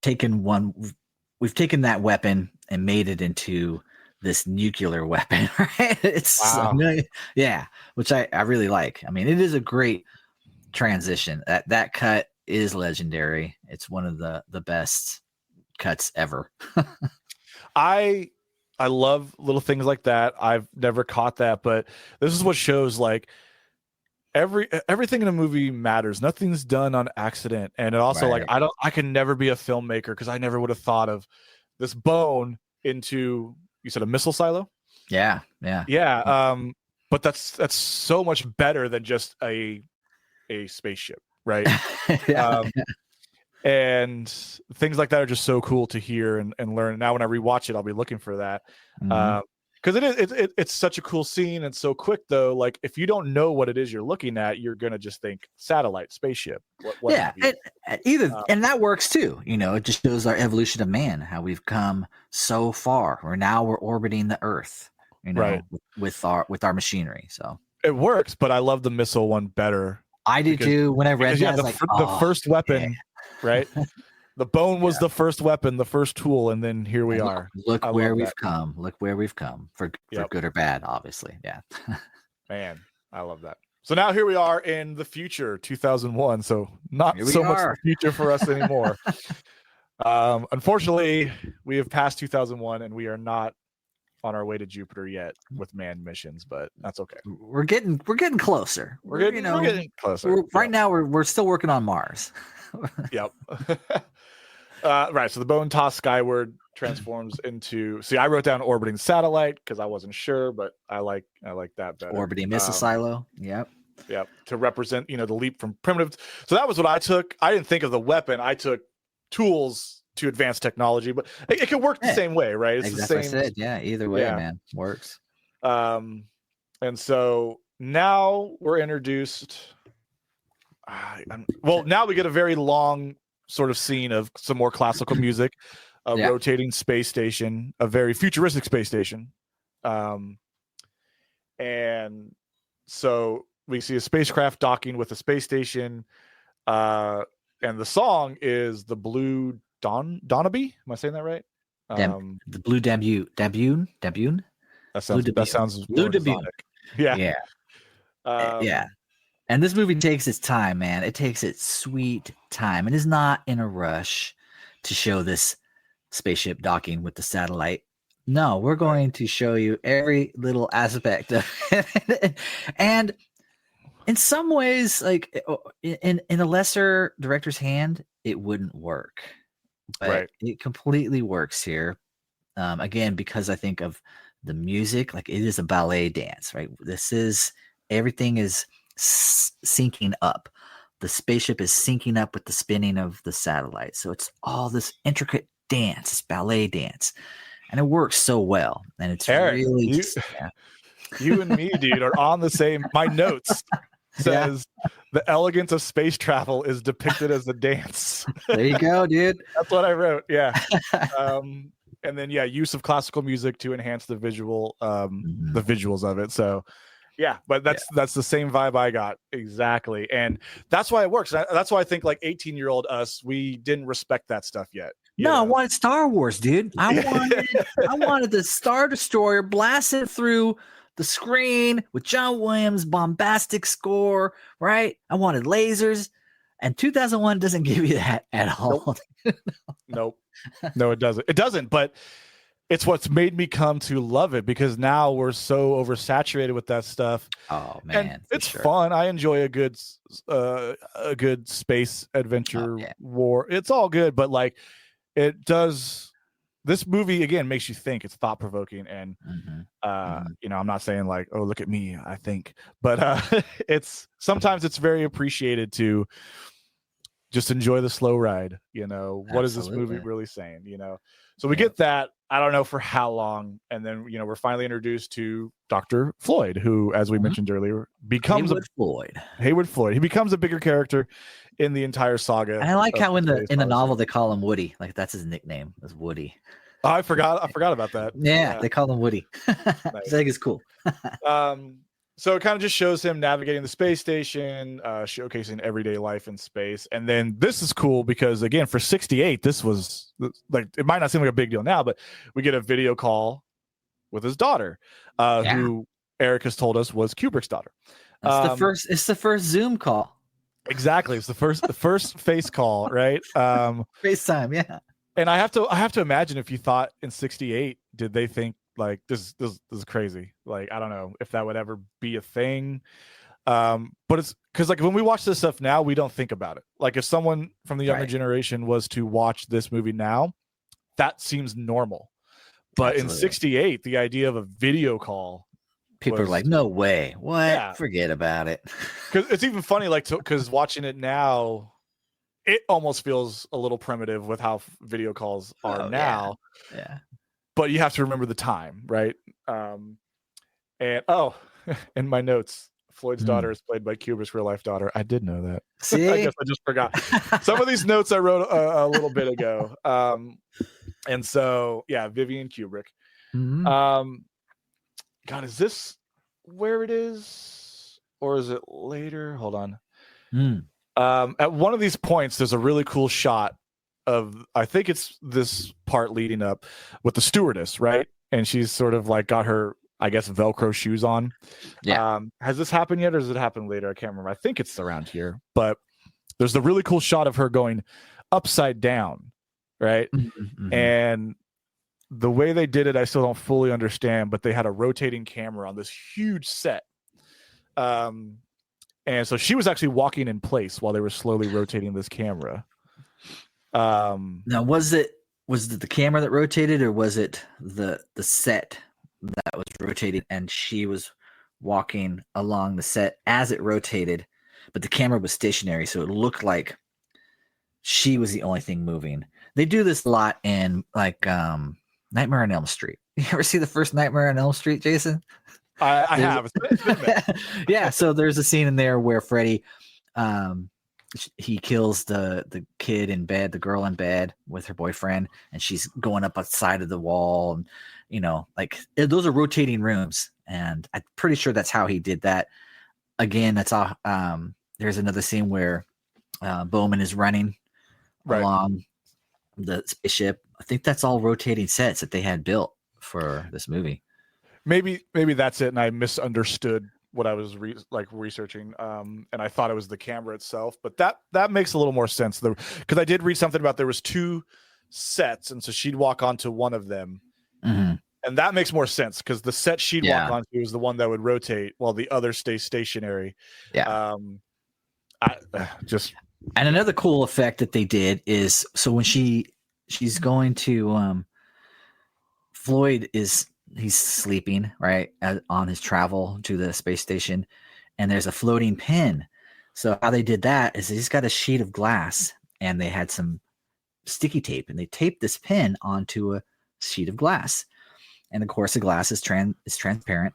Speaker 3: taken that weapon and made it into this nuclear weapon, right? It's which I really like. I mean, it is a great transition. That cut is legendary. It's one of the best cuts ever.
Speaker 1: I love little things like that. I've never caught that, but this is what shows like everything in a movie matters. Nothing's done on accident. And it also like I can never be a filmmaker because I never would have thought of this bone into, you said, a missile silo?
Speaker 3: Yeah.
Speaker 1: But that's so much better than just a spaceship, right? And things like that are just so cool to hear and learn. Now when I rewatch it, I'll be looking for that. Because it's such a cool scene and so quick though. Like if you don't know what it is you're looking at, you're gonna just think satellite, spaceship.
Speaker 3: And that works too. It just shows our evolution of man, how we've come so far. We're orbiting the Earth, with our machinery. So
Speaker 1: it works, but I love the missile one better.
Speaker 3: I do too. When I read that, I was like,
Speaker 1: the first weapon, right? The bone was the first weapon, the first tool, and then here we are.
Speaker 3: Look where we've come. Look where we've come for good or bad, obviously. Yeah.
Speaker 1: Man, I love that. So now here we are in the future, 2001. So not so much the future for us anymore. Unfortunately, we have passed 2001, and we are not on our way to Jupiter yet with manned missions, but that's okay.
Speaker 3: We're getting closer. We're getting
Speaker 1: closer.
Speaker 3: Right now, we're still working on Mars.
Speaker 1: Yep. Right. So the bone tossed skyward transforms into. See, I wrote down orbiting satellite because I wasn't sure, but I like that better.
Speaker 3: Orbiting missile silo. Yep.
Speaker 1: Yep. To represent, the leap from primitive. So that was what I took. I didn't think of the weapon. I took tools to advanced technology, but it could work the same way, right? It's
Speaker 3: exactly
Speaker 1: the same.
Speaker 3: I said. Yeah. Either way, man, works.
Speaker 1: And so now we're introduced. Now we get a very long sort of scene of some more classical music, a rotating space station, a very futuristic space station. And so we see a spacecraft docking with a space station. And the song is the Blue Donaby. Am I saying that right?
Speaker 3: The Blue Dambune.
Speaker 1: That sounds
Speaker 3: Blue Dambune.
Speaker 1: Yeah.
Speaker 3: Yeah. And this movie takes its time, man. It takes its sweet time. It is not in a rush to show this spaceship docking with the satellite. No, we're going to show you every little aspect of it. And in some ways, like in a lesser director's hand, it wouldn't work. But it completely works here. Again, because I think of the music, like it is a ballet dance, right? Everything is syncing up. The spaceship is syncing up with the spinning of the satellite. So it's all this intricate dance, this ballet dance. And it works so well. And it's
Speaker 1: Eric,
Speaker 3: really
Speaker 1: you and me, dude, are on the same. My notes says the elegance of space travel is depicted as a dance.
Speaker 3: There you go, dude.
Speaker 1: That's what I wrote. Yeah. And then use of classical music to enhance the visuals of it. So but that's the same vibe I got exactly, and that's why it works. That's why I think like 18-year-old us, we didn't respect that stuff yet.
Speaker 3: I wanted Star Wars, dude. I wanted the Star Destroyer blasted through the screen with John Williams' bombastic score, right? I wanted lasers, and 2001 doesn't give you that at all.
Speaker 1: Nope. No, it doesn't. It doesn't, but it's what's made me come to love it, because now we're so oversaturated with that stuff.
Speaker 3: Oh man,
Speaker 1: and it's fun. I enjoy a good space adventure war. It's all good, but like it does. This movie again makes you think. It's thought provoking, and I'm not saying like, oh, look at me, I think, but sometimes it's very appreciated to just enjoy the slow ride. What is this movie really saying? So we get that. I don't know for how long, and then we're finally introduced to Dr. Floyd, who, as we mentioned earlier, becomes Haywood Floyd. He becomes a bigger character in the entire saga.
Speaker 3: And I like how in the novel they call him Woody, like that's his nickname, is Woody.
Speaker 1: Oh, I forgot about that.
Speaker 3: Yeah, they call him Woody. Nice. I think it's cool.
Speaker 1: So it kind of just shows him navigating the space station, showcasing everyday life in space. And then this is cool because, again, for 68, this was like, it might not seem like a big deal now, but we get a video call with his daughter, who Erik has told us was Kubrick's daughter.
Speaker 3: It's the first Zoom call.
Speaker 1: Exactly. It's the first face call, right?
Speaker 3: FaceTime, yeah.
Speaker 1: And I have to imagine, if you thought in 68, did they think like this is crazy? Like, I don't know if that would ever be a thing. But it's because like when we watch this stuff now, we don't think about it. Like if someone from the younger generation was to watch this movie now, that seems normal. But in 68, the idea of a video call,
Speaker 3: people are like, no way. What? Yeah. Forget about it.
Speaker 1: Because it's even funny, like, because watching it now, it almost feels a little primitive with how video calls are now.
Speaker 3: Yeah.
Speaker 1: But you have to remember the time, right? And in my notes, Floyd's daughter is played by Kubrick's real life daughter. I did know that.
Speaker 3: See?
Speaker 1: I guess I just forgot. Some of these notes I wrote a little bit ago. And so, Vivian Kubrick.
Speaker 3: Mm-hmm.
Speaker 1: God, is this where it is? or is it later? Hold on.
Speaker 3: Hmm.
Speaker 1: At one of these points, there's a really cool shot of, I think it's this part leading up with the stewardess, right? And she's sort of like got her, I guess, Velcro shoes on.
Speaker 3: Yeah.
Speaker 1: Has this happened yet, or does it happen later? I can't remember. I think it's around here, but there's the really cool shot of her going upside down, right?
Speaker 3: Mhm.
Speaker 1: And the way they did it, I still don't fully understand, but they had a rotating camera on this huge set. And so she was actually walking in place while they were slowly rotating this camera.
Speaker 3: Now, was it the camera that rotated, or was it the set that was rotating, and she was walking along the set as it rotated, but the camera was stationary, so it looked like she was the only thing moving. They do this a lot in like Nightmare on Elm Street. You ever see the first Nightmare on Elm Street, Jason?
Speaker 1: I have. It's been a minute.
Speaker 3: Yeah, so there's a scene in there where Freddy he kills the kid in bed, the girl in bed with her boyfriend, and she's going up outside of the wall, and like those are rotating rooms, and I'm pretty sure that's how he did that. Again, that's all. There's another scene where Bowman is running along the spaceship. I think that's all rotating sets that they had built for this movie.
Speaker 1: Maybe that's it, and I misunderstood what I was researching, and I thought it was the camera itself. But that makes a little more sense, though, because I did read something about there was 2 sets, and so she'd walk onto one of them, and that makes more sense because the set she'd walk onto is the one that would rotate while the other stays stationary.
Speaker 3: Yeah.
Speaker 1: And
Speaker 3: another cool effect that they did is, so when she's going to Floyd he's sleeping right on his travel to the space station, and there's a floating pin. So how they did that is he's got a sheet of glass, and they had some sticky tape, and they taped this pin onto a sheet of glass, and of course the glass is transparent,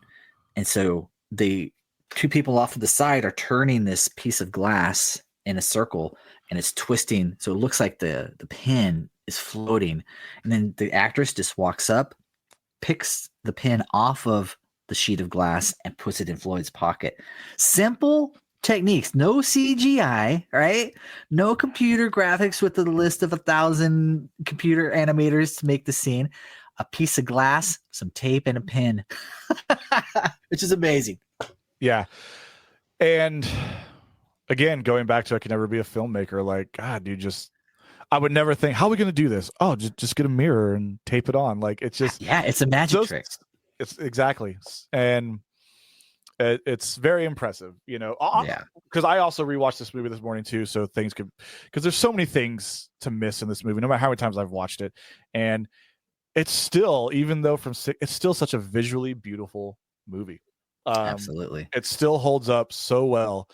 Speaker 3: and so the 2 people off to the side are turning this piece of glass in a circle, and it's twisting, so it looks like the pin is floating, and then the actress just walks up, picks the pin off of the sheet of glass, and puts it in Floyd's pocket. Simple techniques, no CGI, right? No computer graphics with a list of 1,000 computer animators to make the scene. A piece of glass, some tape, and a pin, which is amazing.
Speaker 1: Yeah. And again, going back to I could never be a filmmaker. Like, God, dude, I would never think, how are we going to do this? Oh, just get a mirror and tape it on. Like, it's just,
Speaker 3: it's a magic trick.
Speaker 1: It's exactly. And it's very impressive, because I also rewatched this movie this morning too. So because there's so many things to miss in this movie, no matter how many times I've watched it. And it's still, even though it's still such a visually beautiful movie.
Speaker 3: Absolutely.
Speaker 1: It still holds up so well.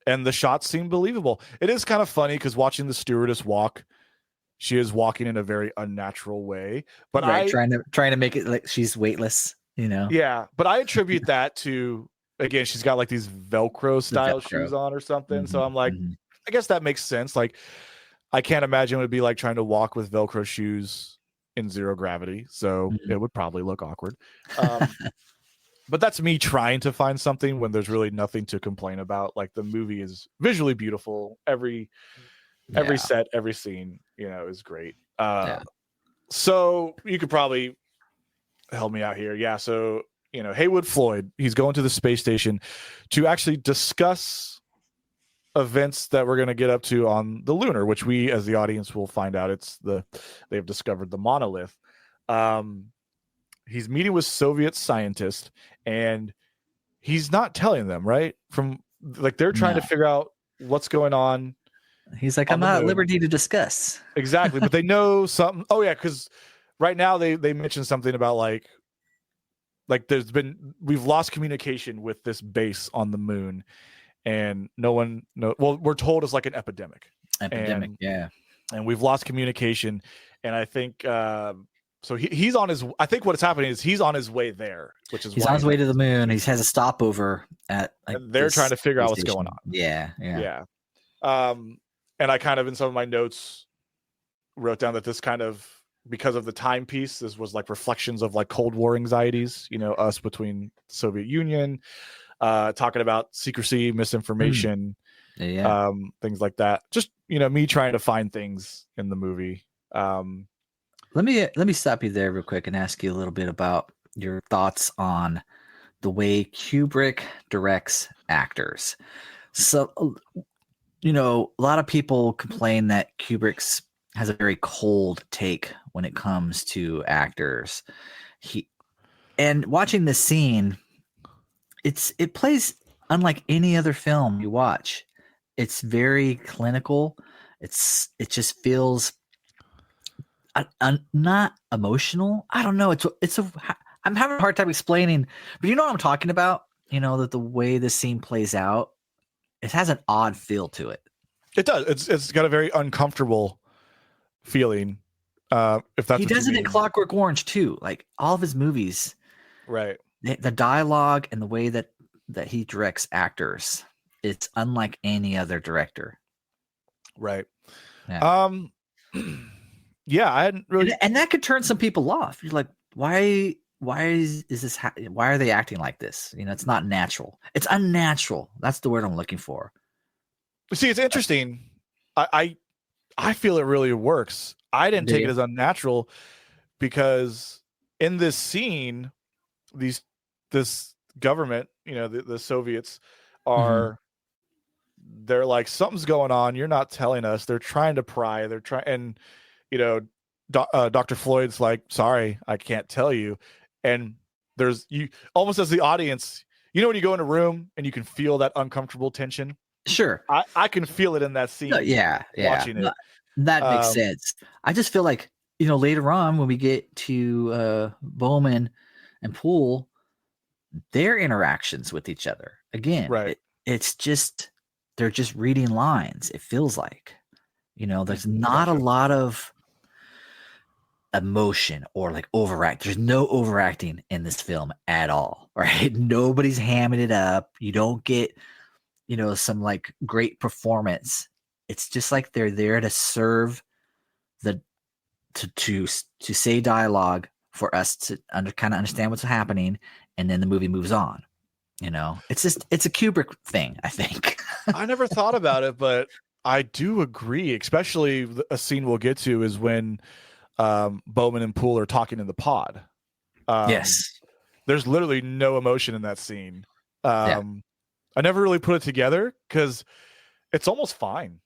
Speaker 1: And the shots seem believable. It is kind of funny because watching the stewardess walk, she is walking in a very unnatural way. But
Speaker 3: trying to make it like she's weightless,
Speaker 1: Yeah, but I attribute that to, again, she's got like these Velcro style shoes on or something. So I'm like, I guess that makes sense. Like, I can't imagine it would be like trying to walk with Velcro shoes in zero gravity. So it would probably look awkward. But that's me trying to find something when there's really nothing to complain about. Like, the movie is visually beautiful. Every set, every scene, is great. So you could probably help me out here. Yeah. So, Haywood Floyd, he's going to the space station to actually discuss events that we're going to get up to on the lunar, which we as the audience will find out they've discovered the monolith. He's meeting with Soviet scientists, and he's not telling them, right? They're trying to figure out what's going on.
Speaker 3: He's like, I'm not at liberty to discuss.
Speaker 1: Exactly. But they know something. Oh yeah. Cause right now they mentioned something about like we've lost communication with this base on the moon, and we're told it's like an epidemic.
Speaker 3: Yeah.
Speaker 1: And we've lost communication. And I think, so he's on his. I think what's happening is he's on his way there, which is
Speaker 3: he's on his way to the moon. He has a stopover at.
Speaker 1: And they're trying to figure out what's going on.
Speaker 3: Yeah.
Speaker 1: And I kind of in some of my notes wrote down that this kind of, because of the timepiece, this was like reflections of like Cold War anxieties. Us between the Soviet Union, talking about secrecy, misinformation,
Speaker 3: Yeah.
Speaker 1: things like that. Just, me trying to find things in the movie.
Speaker 3: Let me stop you there real quick and ask you a little bit about your thoughts on the way Kubrick directs actors. So, a lot of people complain that Kubrick's has a very cold take when it comes to actors. And watching this scene, it plays unlike any other film you watch. It's very clinical. It just feels not emotional. I don't know. I'm having a hard time explaining, but you know what I'm talking about. That the way this scene plays out, it has an odd feel to it.
Speaker 1: It does. It's got a very uncomfortable feeling. If that's
Speaker 3: He
Speaker 1: what
Speaker 3: does
Speaker 1: you
Speaker 3: it
Speaker 1: mean.
Speaker 3: in Clockwork Orange too. Like all of his movies,
Speaker 1: Right.
Speaker 3: the dialogue and the way that he directs actors, it's unlike any other director.
Speaker 1: Right.
Speaker 3: Yeah.
Speaker 1: Yeah, I hadn't really.
Speaker 3: And that could turn some people off. You're like, why is this? Why are they acting like this? It's not natural. It's unnatural. That's the word I'm looking for.
Speaker 1: See, it's interesting. I feel it really works. I didn't
Speaker 3: Do
Speaker 1: take
Speaker 3: you?
Speaker 1: it as unnatural because in this scene, this government, the Soviets are. They're like, something's going on. You're not telling us. They're trying to pry. They're trying, and Dr. Floyd's like, sorry, I can't tell you. And there's you almost as the audience, when you go in a room and you can feel that uncomfortable tension.
Speaker 3: Sure.
Speaker 1: I can feel it in that scene.
Speaker 3: Yeah.
Speaker 1: Watching it.
Speaker 3: That makes sense. I just feel like, later on when we get to Bowman and Poole, their interactions with each other, again,
Speaker 1: Right.
Speaker 3: It's just, they're just reading lines. It feels like, there's not a lot of emotion or like overact. There's no overacting in this film at all, right? Nobody's hamming it up. You don't get, some like great performance. It's just like they're there to serve to say dialogue for us to kind of understand what's happening, and then the movie moves on. It's a Kubrick thing, I think.
Speaker 1: I never thought about it, but I do agree. Especially a scene we'll get to is when Bowman and Poole are talking in the pod.
Speaker 3: Yes.
Speaker 1: There's literally no emotion in that scene.
Speaker 3: Yeah.
Speaker 1: I never really put it together because it's almost fine.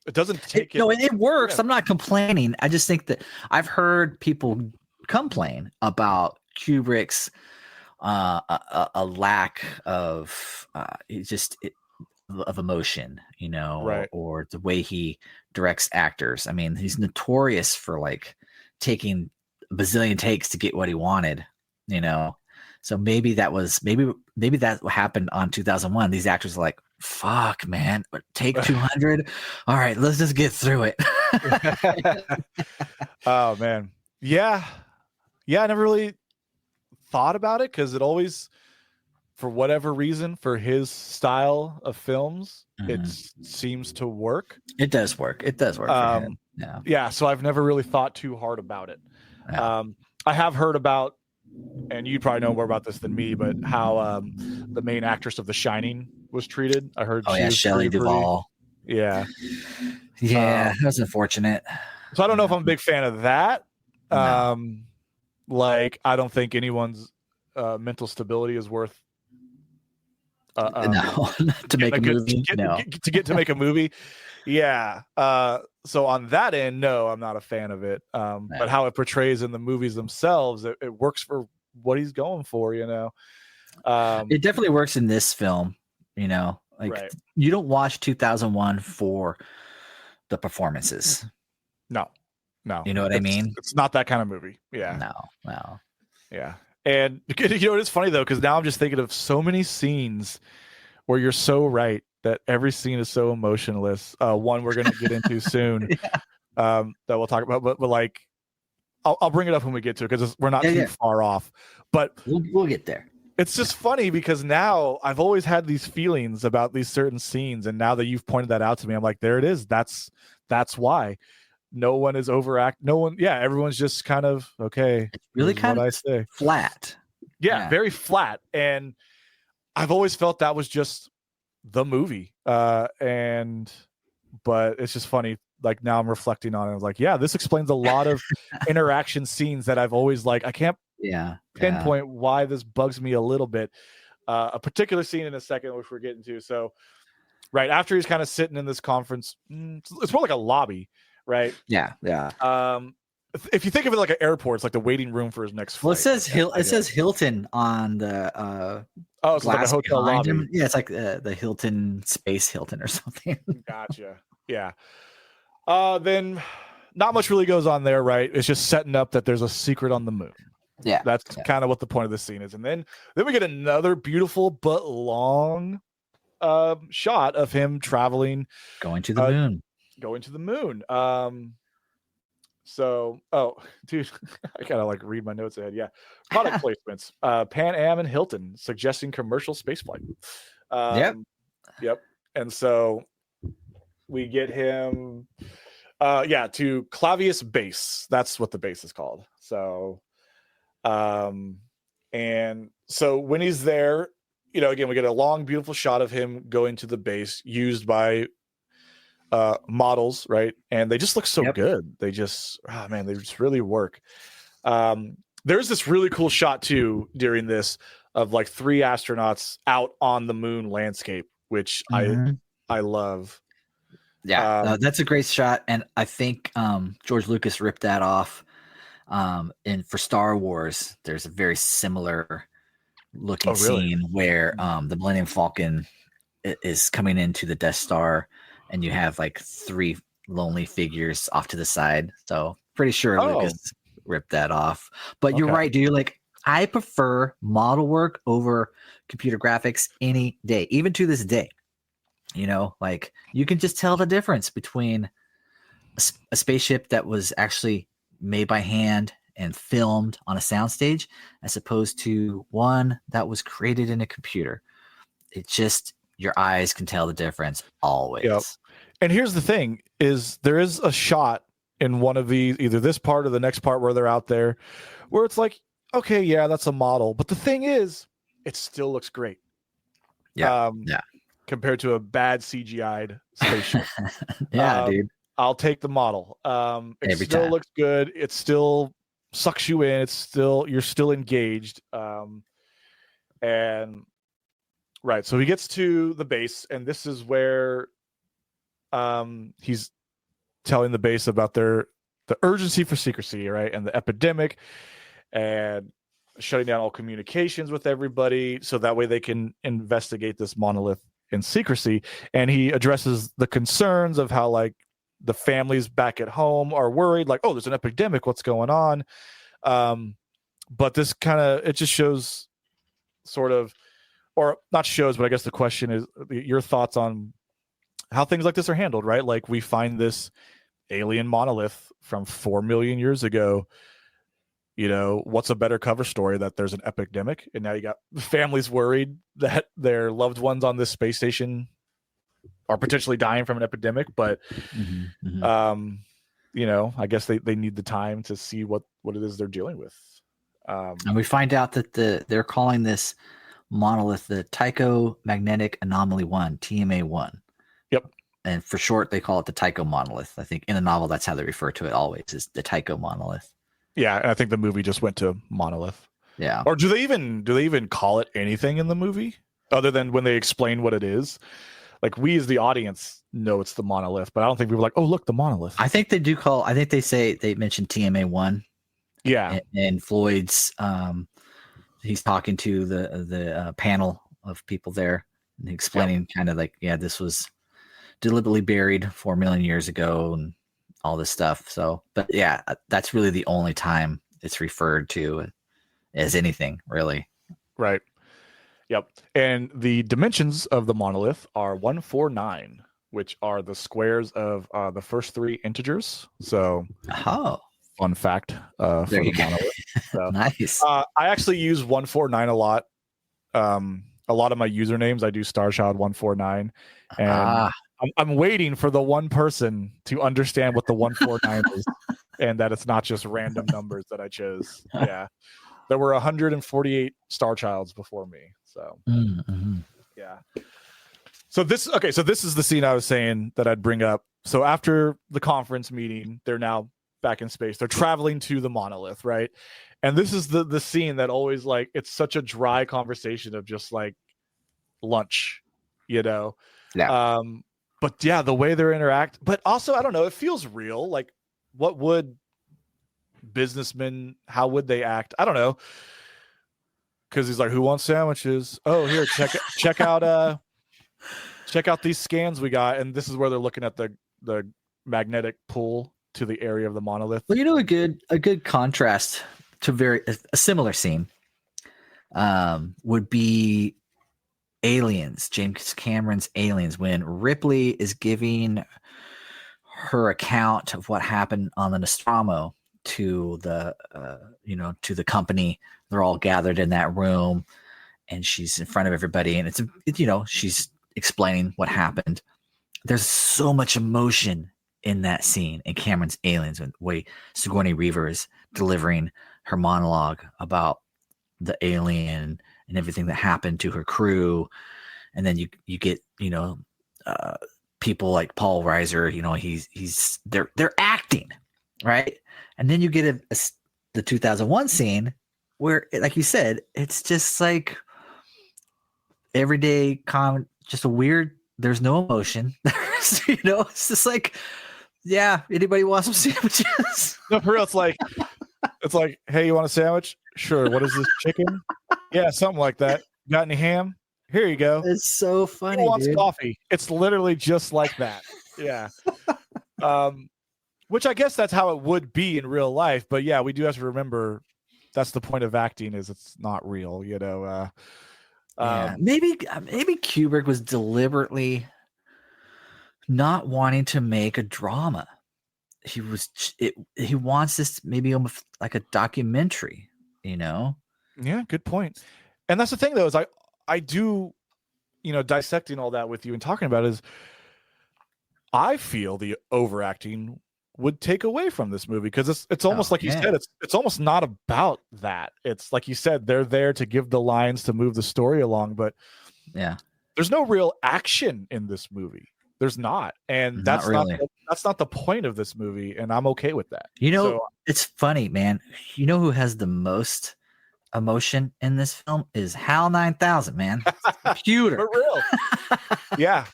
Speaker 1: It doesn't take it.
Speaker 3: No, it works.
Speaker 1: Yeah.
Speaker 3: I'm not complaining. I just think that I've heard people complain about Kubrick's a lack of of emotion,
Speaker 1: Right.
Speaker 3: or the way he directs actors. I mean, he's notorious for like taking a bazillion takes to get what he wanted, So maybe that happened on 2001. These actors are like, fuck, man, take 200. All right, let's just get through it.
Speaker 1: Oh man. Yeah. I never really thought about it because it always, for whatever reason, for his style of films, it seems to work.
Speaker 3: It does work. It does work for him.
Speaker 1: Yeah. So I've never really thought too hard about it.
Speaker 3: Yeah.
Speaker 1: I have heard about, and you probably know more about this than me, but how the main actress of The Shining was treated. I heard.
Speaker 3: Oh
Speaker 1: she
Speaker 3: yeah,
Speaker 1: was
Speaker 3: Shelley
Speaker 1: pretty.
Speaker 3: Duvall.
Speaker 1: Yeah.
Speaker 3: Yeah, that was unfortunate.
Speaker 1: So I don't know if I'm a big fan of that.
Speaker 3: No.
Speaker 1: Like I don't think anyone's mental stability is worth.
Speaker 3: No, to make a movie.
Speaker 1: To make a movie. Yeah. So on that end, no, I'm not a fan of it. But how it portrays in the movies themselves, it works for what he's going for,
Speaker 3: It definitely works in this film,
Speaker 1: Right.
Speaker 3: You don't watch 2001 for the performances.
Speaker 1: No.
Speaker 3: You know what I mean?
Speaker 1: It's not that kind of movie. Yeah.
Speaker 3: No.
Speaker 1: Yeah. And it's funny though, because now I'm just thinking of so many scenes where you're so right that every scene is so emotionless. One we're going to get into soon that we'll talk about, but like, I'll bring it up when we get to it because we're not too far off. But
Speaker 3: we'll get there.
Speaker 1: It's just funny because now I've always had these feelings about these certain scenes, and now that you've pointed that out to me, I'm like, there it is. That's why. No one is overact. No one. Yeah, everyone's just kind of okay.
Speaker 3: It's really kind of
Speaker 1: flat.
Speaker 3: Yeah,
Speaker 1: very flat. And I've always felt that was just the movie. But it's just funny. Like now I'm reflecting on it. I was like, yeah, this explains a lot of interaction scenes that I've always like. I can't pinpoint why this bugs me a little bit. A particular scene in a second, which we're getting to. So right after he's kind of sitting in this conference, it's more like a lobby, right?
Speaker 3: Yeah.
Speaker 1: If you think of it like an airport, it's like the waiting room for his next flight.
Speaker 3: Well, it says Hilton on the
Speaker 1: it's like a hotel lobby.
Speaker 3: Him. Yeah, it's like the Hilton Space Hilton or something.
Speaker 1: Gotcha. Yeah. Then not much really goes on there, right? It's just setting up that there's a secret on the moon.
Speaker 3: Yeah.
Speaker 1: That's kind of what the point of the scene is. And then we get another beautiful but long shot of him traveling,
Speaker 3: going to the moon.
Speaker 1: So, dude, I gotta like read my notes ahead. Yeah, product placements: Pan Am and Hilton suggesting commercial spaceflight. Yep. And so we get him, to Clavius Base. That's what the base is called. So, and so when he's there, again, we get a long, beautiful shot of him going to the base, used by models, right? And they just look so good. They just they just really work. There's this really cool shot too during this of like 3 astronauts out on the moon landscape, which I love.
Speaker 3: That's a great shot, and I think George Lucas ripped that off. And for Star Wars, there's a very similar looking scene where the Millennium Falcon is coming into the Death Star, and you have like 3 lonely figures off to the side. So pretty sure Lucas ripped that off. But you're right, dude. Like, I prefer model work over computer graphics any day, even to this day. Like, you can just tell the difference between a spaceship that was actually made by hand and filmed on a soundstage as opposed to one that was created in a computer. It just, your eyes can tell the difference always.
Speaker 1: Yep. And here's the thing is there is a shot in one of these, either this part or the next part where they're out there, where it's like, okay, yeah, that's a model. But the thing is, it still looks great. Compared to a bad CGI'd spaceship.
Speaker 3: Dude.
Speaker 1: I'll take the model. It
Speaker 3: Every
Speaker 1: still
Speaker 3: time.
Speaker 1: looks good. It still sucks you in. You're still engaged. And right. So he gets to the base, and this is where he's telling the base about the urgency for secrecy, right? And the epidemic, and shutting down all communications with everybody so that way they can investigate this monolith in secrecy. And he addresses the concerns of how like the families back at home are worried, like, oh, there's an epidemic, what's going on? But this it just shows sort of, or not shows, but I guess the question is your thoughts on how things like this are handled, right? Like, we find this alien monolith from 4 million years ago. What's a better cover story that there's an epidemic, and now you got families worried that their loved ones on this space station are potentially dying from an epidemic. But I guess they need the time to see what it is they're dealing with.
Speaker 3: And we find out that they're calling this monolith the Tycho Magnetic Anomaly 1, TMA1.
Speaker 1: Yep.
Speaker 3: And for short, they call it the Tycho monolith. I think in the novel, that's how they refer to it always, is the Tycho monolith.
Speaker 1: Yeah, and I think the movie just went to monolith.
Speaker 3: Yeah.
Speaker 1: Or do they even call it anything in the movie other than when they explain what it is? Like, we as the audience know it's the monolith, but I don't think people are like, oh, look, the monolith.
Speaker 3: I think they do call. I think they mentioned TMA1.
Speaker 1: Yeah.
Speaker 3: And Floyd's he's talking to the panel of people there and explaining kind of like, this was deliberately buried 4 million years ago and all this stuff. So, but that's really the only time it's referred to as anything, really.
Speaker 1: Right. Yep. And the dimensions of the monolith are 149, which are the squares of the first 3 integers. So, fun fact for the monolith. So,
Speaker 3: nice.
Speaker 1: I actually use 149 a lot. A lot of my usernames, I do Starchild149, and I'm waiting for the one person to understand what the 149 is, and that it's not just random numbers that I chose. Yeah, there were 148 Starchilds before me, So
Speaker 3: Mm-hmm.
Speaker 1: yeah. So this is the scene I was saying that I'd bring up. So after the conference meeting, they're now back in space. They're traveling to the monolith, right? And this is the scene that always, like, it's such a dry conversation of just like lunch, you know.
Speaker 3: Yeah.
Speaker 1: But yeah, the way they're interact, but also I don't know, it feels real. Like, what would businessmen, how would they act? I don't know. Because he's like, who wants sandwiches? Oh, here, check out these scans we got. And this is where they're looking at the magnetic pull to the area of the monolith.
Speaker 3: Well, a good contrast to a similar scene would be Aliens, James Cameron's Aliens, when Ripley is giving her account of what happened on the Nostromo to the to the company. They're all gathered in that room, and she's in front of everybody, and it's she's explaining what happened. There's so much emotion in that scene in Cameron's Aliens, when the way Sigourney Weaver is delivering her monologue about the alien and everything that happened to her crew. And then you get people like Paul Reiser, they're acting, right? And then you get the 2001 scene where, like you said, it's just like everyday just a weird, there's no emotion. It's just like, yeah, anybody want some sandwiches?
Speaker 1: No, for real, it's like, hey, you want a sandwich? Sure. What is this, chicken? Yeah, something like that. Got any ham? Here you go.
Speaker 3: It's so funny.
Speaker 1: Who wants
Speaker 3: dude?
Speaker 1: coffee? It's literally just like that. Yeah. Which I guess that's how it would be in real life. But yeah, we do have to remember that's the point of acting, is it's not real,
Speaker 3: Yeah. Maybe Kubrick was deliberately not wanting to make a drama. He wants this maybe almost like a documentary,
Speaker 1: Yeah, good point. And that's the thing, though, is I do, dissecting all that with you and talking about it, is I feel the overacting would take away from this movie, because it's almost like you said, it's almost not about that. It's like you said, they're there to give the lines to move the story along, but
Speaker 3: yeah,
Speaker 1: there's no real action in this movie. There's not, and that's not the point of this movie, and I'm okay with that.
Speaker 3: It's funny, man. You know who has the most emotion in this film is HAL 9000, man. Computer.
Speaker 1: For real. Yeah,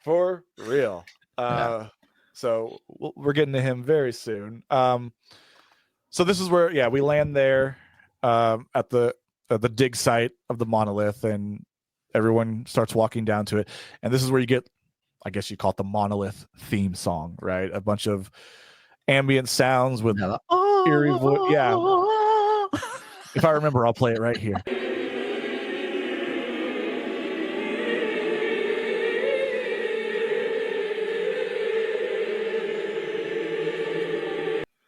Speaker 1: for real. So we're getting to him very soon. So this is where, we land there at the dig site of the monolith, and everyone starts walking down to it. And this is where you get, I guess you call it the monolith theme song, right? A bunch of ambient sounds with eerie voice. Yeah. If I remember, I'll play it right here.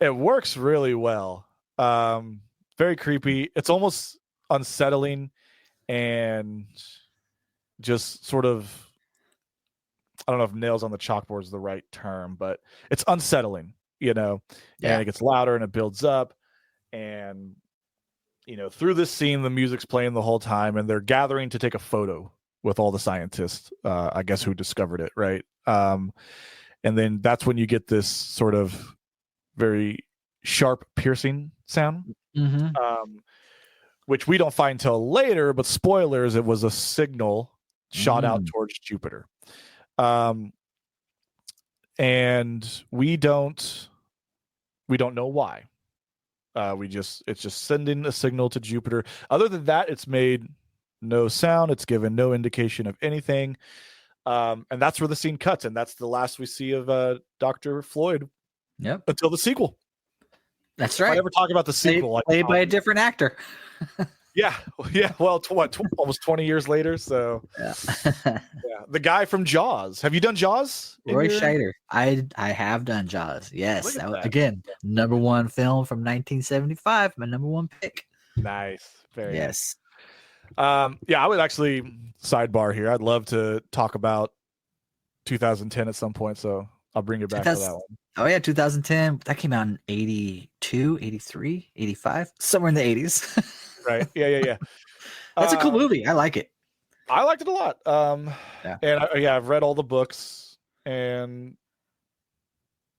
Speaker 1: It works really well. Very creepy. It's almost unsettling, and just sort of, I don't know if nails on the chalkboard is the right term, but it's unsettling, and it gets louder and it builds up. And, through this scene, the music's playing the whole time, and they're gathering to take a photo with all the scientists, I guess, who discovered it. Right. And then that's when you get this sort of very sharp, piercing sound, which we don't find till later, but spoilers, it was a signal shot out towards Jupiter. And we don't know why. It's just sending a signal to Jupiter. Other than that, it's made no sound. It's given no indication of anything. And that's where the scene cuts. And that's the last we see of Dr. Floyd.
Speaker 3: Yep.
Speaker 1: Until the sequel.
Speaker 3: That's right.
Speaker 1: If I ever talk about the sequel,
Speaker 3: played by a different actor.
Speaker 1: Yeah. Well, almost 20 years later. So, the guy from Jaws. Have you done Jaws?
Speaker 3: Roy Scheider. I have done Jaws. Yes. That. Again, #1 film from 1975. My #1 pick.
Speaker 1: Nice. Very
Speaker 3: yes.
Speaker 1: Nice. I would actually sidebar here. I'd love to talk about 2010 at some point. So I'll bring you back to that one.
Speaker 3: Oh, yeah. 2010. That came out in 82, 83, 85, somewhere in the 80s.
Speaker 1: Right. Yeah.
Speaker 3: That's a cool movie. I like it.
Speaker 1: I liked it a lot.
Speaker 3: Yeah.
Speaker 1: And I've read all the books, and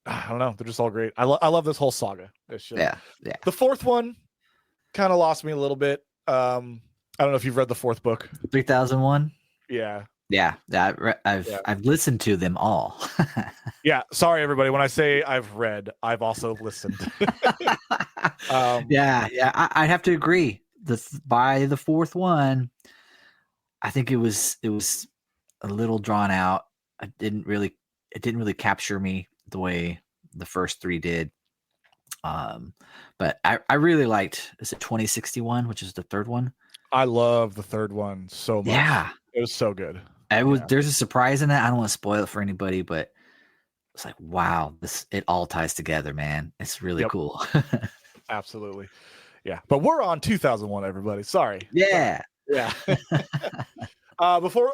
Speaker 1: I don't know, they're just all great. I love this whole saga. It's just,
Speaker 3: Yeah.
Speaker 1: The fourth one kind of lost me a little bit. I don't know if you've read the fourth book.
Speaker 3: 3001.
Speaker 1: Yeah.
Speaker 3: Yeah. I've listened to them all.
Speaker 1: Yeah. Sorry, everybody. When I say I've read, I've also listened.
Speaker 3: Yeah. I have to agree. By the fourth one, I think it was a little drawn out. It didn't really capture me the way the first three did. But I really liked, is it 2061, which is the third one?
Speaker 1: I love the third one so much.
Speaker 3: Yeah.
Speaker 1: It was so good.
Speaker 3: There's a surprise in that. I don't want to spoil it for anybody, but it's like, wow, it all ties together, man. It's really cool.
Speaker 1: Absolutely. Yeah. But we're on 2001, everybody. Sorry.
Speaker 3: Yeah.
Speaker 1: Yeah. Before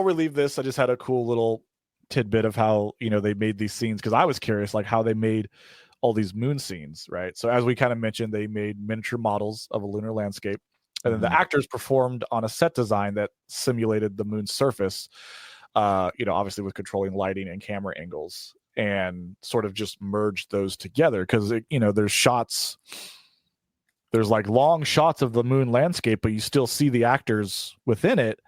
Speaker 1: we leave this, I just had a cool little tidbit of how, they made these scenes, because I was curious, like how they made all these moon scenes, right? So as we kind of mentioned, they made miniature models of a lunar landscape, and then the actors performed on a set design that simulated the moon's surface, obviously with controlling lighting and camera angles, and sort of just merged those together, because there's like long shots of the moon landscape, but you still see the actors within it.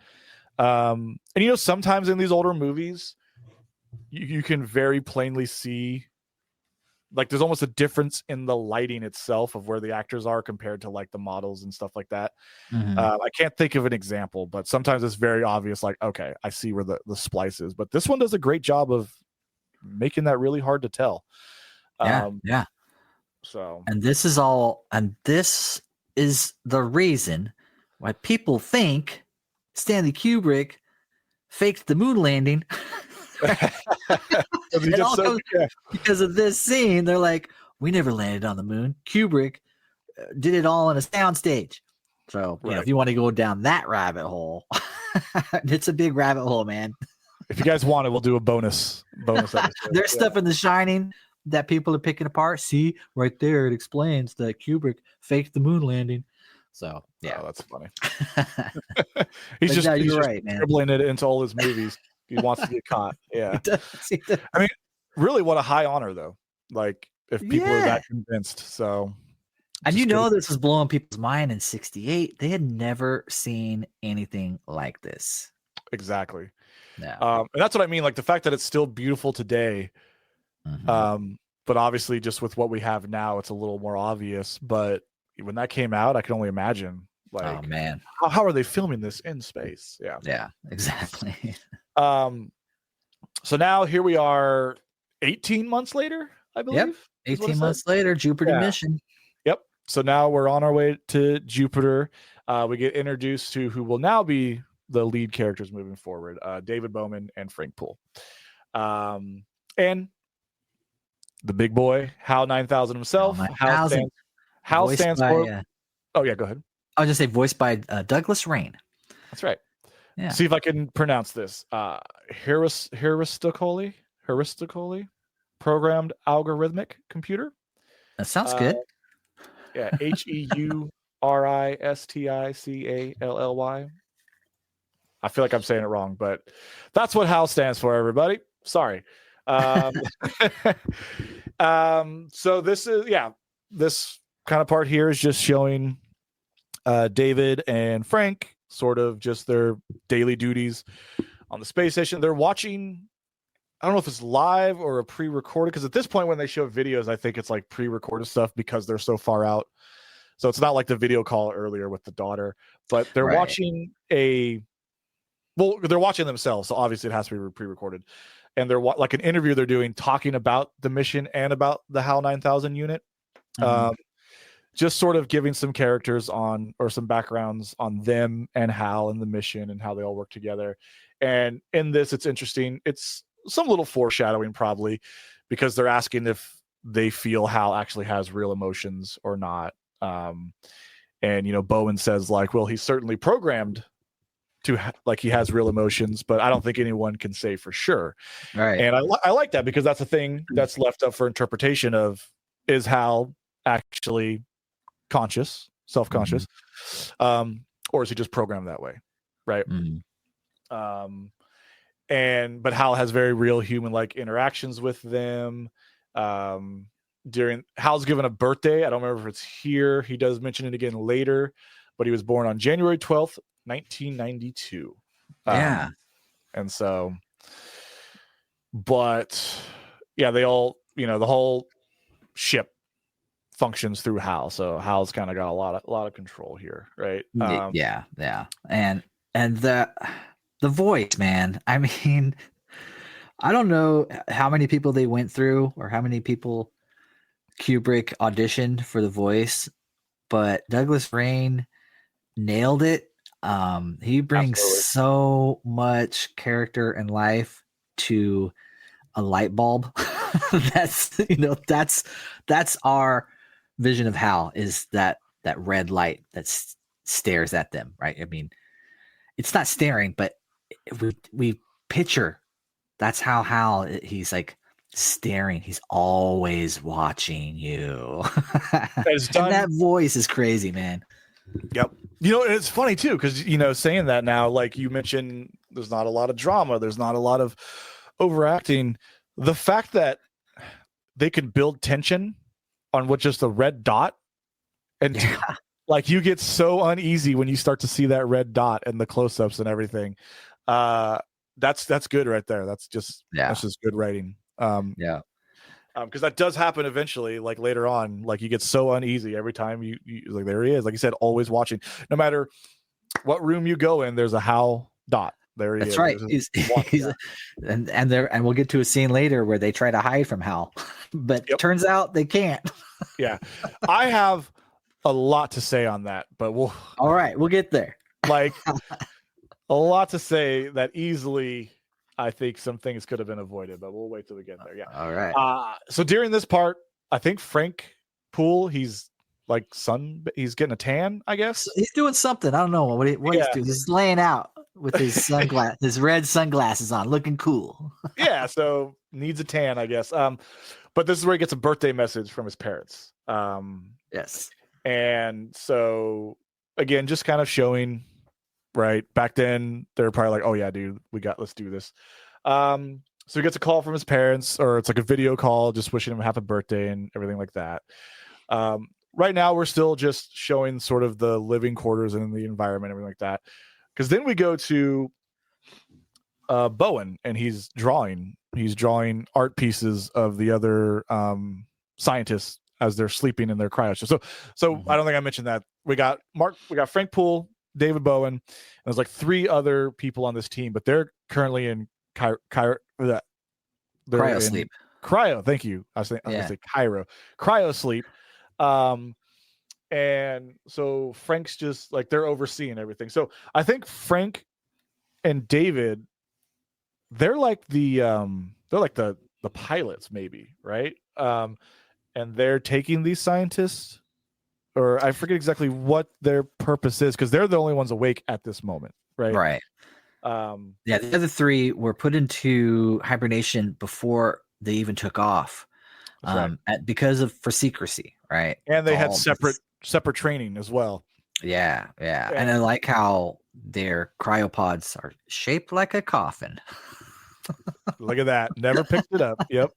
Speaker 1: And sometimes in these older movies, you can very plainly see, like, there's almost a difference in the lighting itself of where the actors are compared to like the models and stuff like that. I can't think of an example, but sometimes it's very obvious, like, okay, I see where the splice is. But this one does a great job of making that really hard to tell.
Speaker 3: Yeah.
Speaker 1: So,
Speaker 3: and this is the reason why people think Stanley Kubrick faked the moon landing. Because of this scene. They're like, we never landed on the moon. Kubrick did it all on a soundstage. So, if you want to go down that rabbit hole, it's a big rabbit hole, man.
Speaker 1: If you guys want it, we'll do a bonus episode.
Speaker 3: There's stuff in The Shining that people are picking apart. See, right there, it explains that Kubrick faked the moon landing. So, yeah.
Speaker 1: Oh, that's funny. he's just dribbling it into all his movies. He wants to get caught. Yeah. I mean, really, what a high honor, though. Like, if people are that convinced. So,
Speaker 3: and this was blowing people's mind in '68. They had never seen anything like this.
Speaker 1: Exactly.
Speaker 3: Yeah.
Speaker 1: And that's what I mean. Like, the fact that it's still beautiful today. But obviously, just with what we have now, it's a little more obvious. But when that came out, I can only imagine. Like,
Speaker 3: oh man,
Speaker 1: how are they filming this in space? Yeah.
Speaker 3: Yeah. Exactly.
Speaker 1: So now here we are 18 months later, I believe.
Speaker 3: Yep. 18 months later, Jupiter mission.
Speaker 1: Yep. So now we're on our way to Jupiter. We get introduced to who will now be the lead characters moving forward, David Bowman and Frank Poole. And the big boy, HAL 9000 himself. HAL stands for... oh, yeah, go ahead.
Speaker 3: I'll just say voiced by Douglas Rain.
Speaker 1: That's right.
Speaker 3: Yeah.
Speaker 1: See if I can pronounce this. Heuristically programmed algorithmic computer.
Speaker 3: That sounds good.
Speaker 1: Yeah, HEURISTICALLY. I feel like I'm saying it wrong, but that's what HAL stands for, everybody. Sorry. So this is, this kind of part here is just showing David and Frank sort of just their daily duties on the space station. They're watching, I don't know if it's live or a pre-recorded, because at this point when they show videos, I think it's like pre-recorded stuff because they're so far out. So it's not like the video call earlier with the daughter, but they're watching they're watching themselves. So obviously it has to be pre-recorded. And they're like an interview they're doing, talking about the mission and about the HAL 9000 unit. Just sort of giving some characters on, or some backgrounds on them and HAL and the mission and how they all work together. And in this, it's interesting. It's some little foreshadowing probably, because they're asking if they feel HAL actually has real emotions or not. And, Bowen says like, well, he's certainly programmed to like he has real emotions, but I don't think anyone can say for sure.
Speaker 3: Right.
Speaker 1: And I like that, because that's a thing that's left up for interpretation of, is HAL actually conscious, self-conscious, or is he just programmed that way, right?
Speaker 3: Mhm.
Speaker 1: But Hal has very real human-like interactions with them. During Hal's given a birthday. I don't remember if it's here. He does mention it again later, but he was born on January 12th, 1992.
Speaker 3: Yeah.
Speaker 1: And so, but yeah, they all, the whole ship functions through Hal. So Hal's kind of got a lot of control here, right?
Speaker 3: Yeah. And the voice, man. I mean, I don't know how many people they went through or how many people Kubrick auditioned for the voice, but Douglas Rain nailed it. He brings
Speaker 1: Absolutely.
Speaker 3: so much character and life to a light bulb. that's our vision of Hal, is that red light that stares at them, right? I mean, it's not staring, but we picture that's how Hal, he's like staring. He's always watching you.
Speaker 1: It's done.
Speaker 3: And that voice is crazy, man.
Speaker 1: Yep. It's funny too, because saying that now, like you mentioned, there's not a lot of drama, there's not a lot of overacting. The fact that they could build tension on with just a red dot, and like you get so uneasy when you start to see that red dot and the close-ups and everything. That's good right there. That's just good writing. Because that does happen eventually, like later on, like you get so uneasy every time you like, there he is, like you said, always watching. No matter what room you go in, there's a Hal dot. There he is.
Speaker 3: That's right. And we'll get to a scene later where they try to hide from Hal, but turns out they can't.
Speaker 1: Yeah, I have a lot to say on that, but
Speaker 3: all right, we'll get there.
Speaker 1: Like a lot to say that easily. I think some things could have been avoided, but we'll wait till we get there. Yeah.
Speaker 3: All right.
Speaker 1: So during this part, I think Frank Poole, he's like he's getting a tan, I guess.
Speaker 3: He's doing something. I don't know what he's doing. He's laying out with his his red sunglasses on, looking cool.
Speaker 1: Yeah. So needs a tan, I guess. But this is where he gets a birthday message from his parents.
Speaker 3: Yes.
Speaker 1: And so again, just kind of showing, right, back then they're probably like, oh yeah, dude, let's do this. So he gets a call from his parents, or it's like a video call just wishing him a happy birthday and everything like that. Right now we're still just showing sort of the living quarters and the environment, everything like that, because then we go to Bowen, and he's drawing art pieces of the other scientists as they're sleeping in their cryo. So I don't think I mentioned that. We got Frank Poole, David Bowen, and there's like 3 other people on this team, but they're currently in cryo
Speaker 3: sleep.
Speaker 1: Cryo, thank you. I was going to say cryo sleep. And so Frank's just like, they're overseeing everything. So I think Frank and David, they're like the pilots, maybe, right? And they're taking these scientists, or I forget exactly what their purpose is, because they're the only ones awake at this moment, right?
Speaker 3: Right. The other 3 were put into hibernation before they even took off, for secrecy, right?
Speaker 1: And they had separate training as well.
Speaker 3: Yeah. And I like how their cryopods are shaped like a coffin.
Speaker 1: Look at that. Never picked it up. Yep.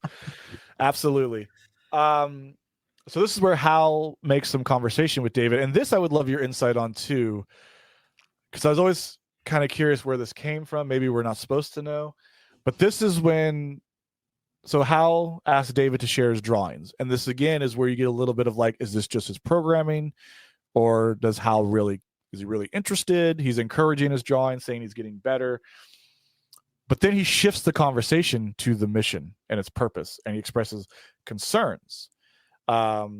Speaker 1: Absolutely. So this is where Hal makes some conversation with David. And this I would love your insight on too, because I was always kind of curious where this came from. Maybe we're not supposed to know. But this is when Hal asks David to share his drawings. And this again is where you get a little bit of like, is this just his programming? Or does Hal is he really interested? He's encouraging his drawing, saying he's getting better. But then he shifts the conversation to the mission and its purpose, and he expresses concerns.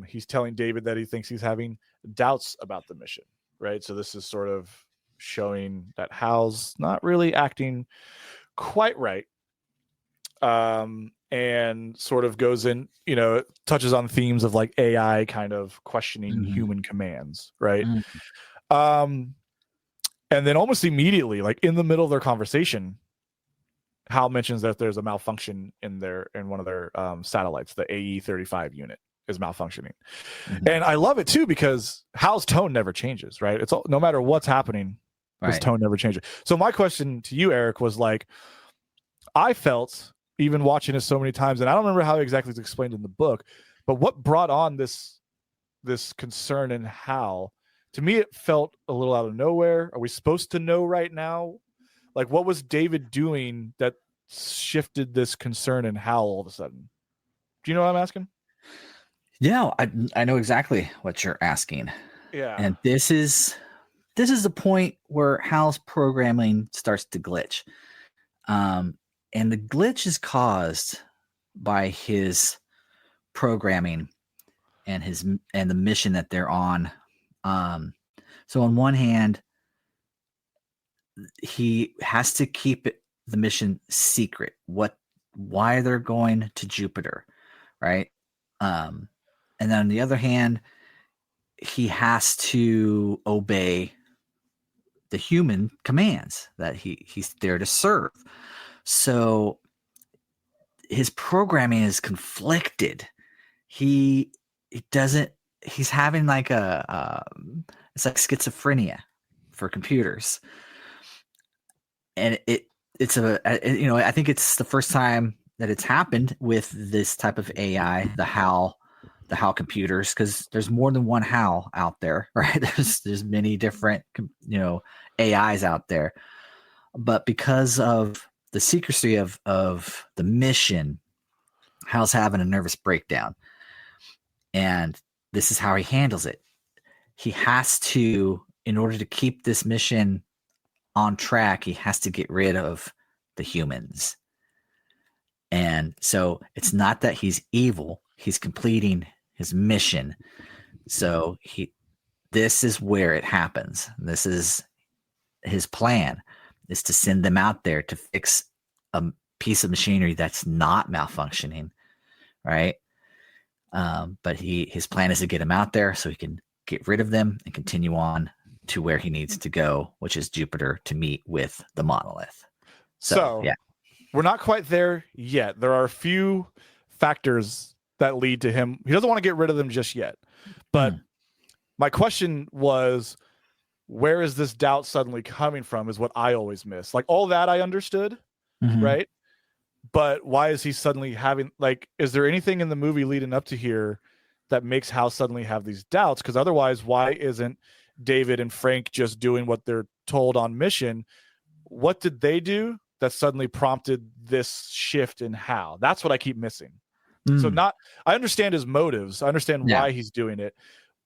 Speaker 1: He's telling David that he thinks he's having doubts about the mission, right? So this is sort of showing that Hal's not really acting quite right. And sort of goes in, touches on themes of like AI kind of questioning human commands, right? And then almost immediately, like in the middle of their conversation, Hal mentions that there's a malfunction in one of their satellites, the AE-35 unit. is malfunctioning.
Speaker 3: Mhm.
Speaker 1: And I love it too because Hal's tone never changes, right? It's all, no matter what's happening, his
Speaker 3: Right.
Speaker 1: tone never changes. So my question to you, Eric, was like, I felt even watching it so many times, and I don't remember how exactly it's explained in the book, but what brought on this concern in Hal? To me, it felt a little out of nowhere. Are we supposed to know right now? Like, what was David doing that shifted this concern in Hal all of a sudden? Do you know what I'm asking?
Speaker 3: Yeah, I know exactly what you're asking.
Speaker 1: Yeah.
Speaker 3: And this is the point where Hal's programming starts to glitch. And the glitch is caused by his programming and the mission that they're on. So on one hand, he has to keep the mission secret. Why they're going to Jupiter, right? And then on the other hand, he has to obey the human commands that he's there to serve. So his programming is conflicted. He doesn't. He's having like it's like schizophrenia for computers, and it's I think it's the first time that it's happened with this type of AI, the HAL computers, because there's more than one HAL out there, right? There's many different AIs out there, but because of the secrecy of the mission, Hal's having a nervous breakdown, and this is how he handles it. He has to, in order to keep this mission on track, he has to get rid of the humans. And so it's not that he's evil, he's completing his mission. So this is where it happens. This is his plan, is to send them out there to fix a piece of machinery that's not malfunctioning, right? But his plan is to get him out there so he can get rid of them and continue on to where he needs to go, which is Jupiter, to meet with the monolith. So yeah,
Speaker 1: we're not quite there yet. There are a few factors that lead to him. He doesn't want to get rid of them just yet. But my question was, where is this doubt suddenly coming from, is what I always miss. Like, all that I understood, right? But why is he suddenly having, like, is there anything in the movie leading up to here that makes Hal suddenly have these doubts? Because otherwise, why isn't David and Frank just doing what they're told on mission? What did they do that suddenly prompted this shift in Hal? That's what I keep missing. So I understand his motives. I understand why he's doing it,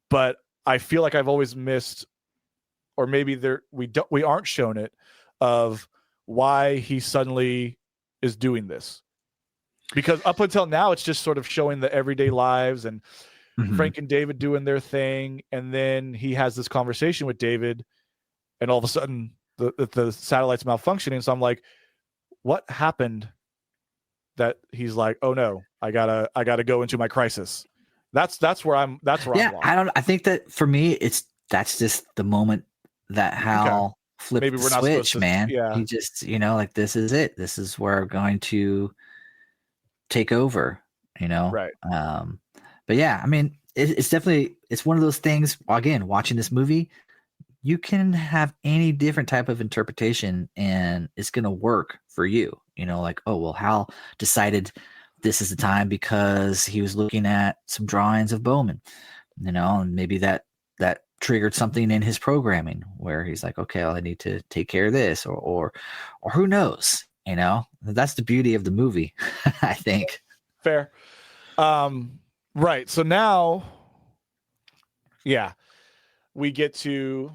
Speaker 1: but I feel like I've always missed, or maybe we aren't shown it, of why he suddenly is doing this. Because up until now, it's just sort of showing the everyday lives and Frank and David doing their thing. And then he has this conversation with David, and all of a sudden the satellite's malfunctioning. So I'm like, what happened that he's like, oh no, I gotta go into my crisis. That's where I'm lost.
Speaker 3: I think that for me, that's just the moment that Hal flipped the switch, man. He just, like, this is it. This is where I'm going to take over,
Speaker 1: Right.
Speaker 3: But yeah, I mean, it's definitely, it's one of those things, again, watching this movie, you can have any different type of interpretation and it's going to work for you. Like, oh, well, Hal decided this is the time because he was looking at some drawings of Bowman, and maybe that triggered something in his programming where he's like, okay, well, I need to take care of this, or who knows, that's the beauty of the movie. I think.
Speaker 1: Fair. Right. So now, we get to,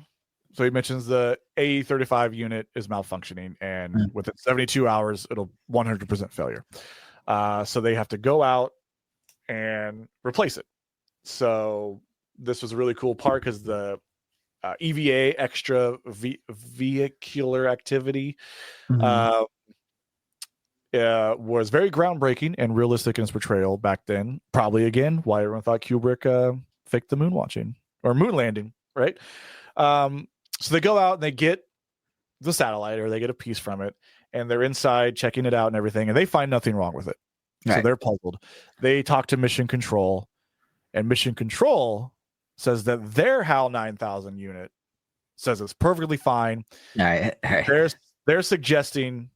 Speaker 1: so he mentions the A35 unit is malfunctioning, and within 72 hours, it'll 100% failure. So they have to go out and replace it. So this was a really cool part because the EVA, extra vehicular activity, was very groundbreaking and realistic in its portrayal back then. Probably, again, why everyone thought Kubrick faked the moon watching or moon landing, right? So they go out and they get the satellite, or they get a piece from it, and they're inside checking it out and everything, and they find nothing wrong with it. Right. So they're puzzled. They talk to Mission Control, And Mission Control says that their HAL 9000 unit says it's perfectly fine.
Speaker 3: All right.
Speaker 1: They're suggesting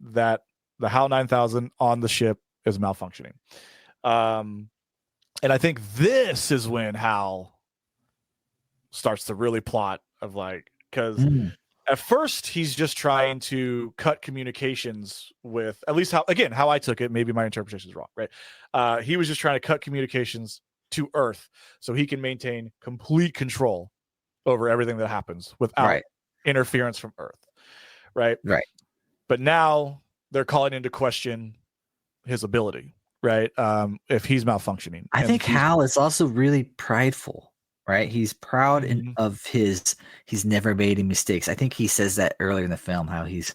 Speaker 1: that the HAL 9000 on the ship is malfunctioning. And I think this is when Hal starts to really plot of like, because at first he's just trying to cut communications with, at least how I took it, maybe my interpretation is wrong, right? He was just trying to cut communications to Earth so he can maintain complete control over everything that happens without interference from Earth, right?
Speaker 3: Right.
Speaker 1: But now they're calling into question his ability, right? If he's malfunctioning.
Speaker 3: I think Hal is also really prideful, right? He's proud of he's never made any mistakes. I think he says that earlier in the film, how he's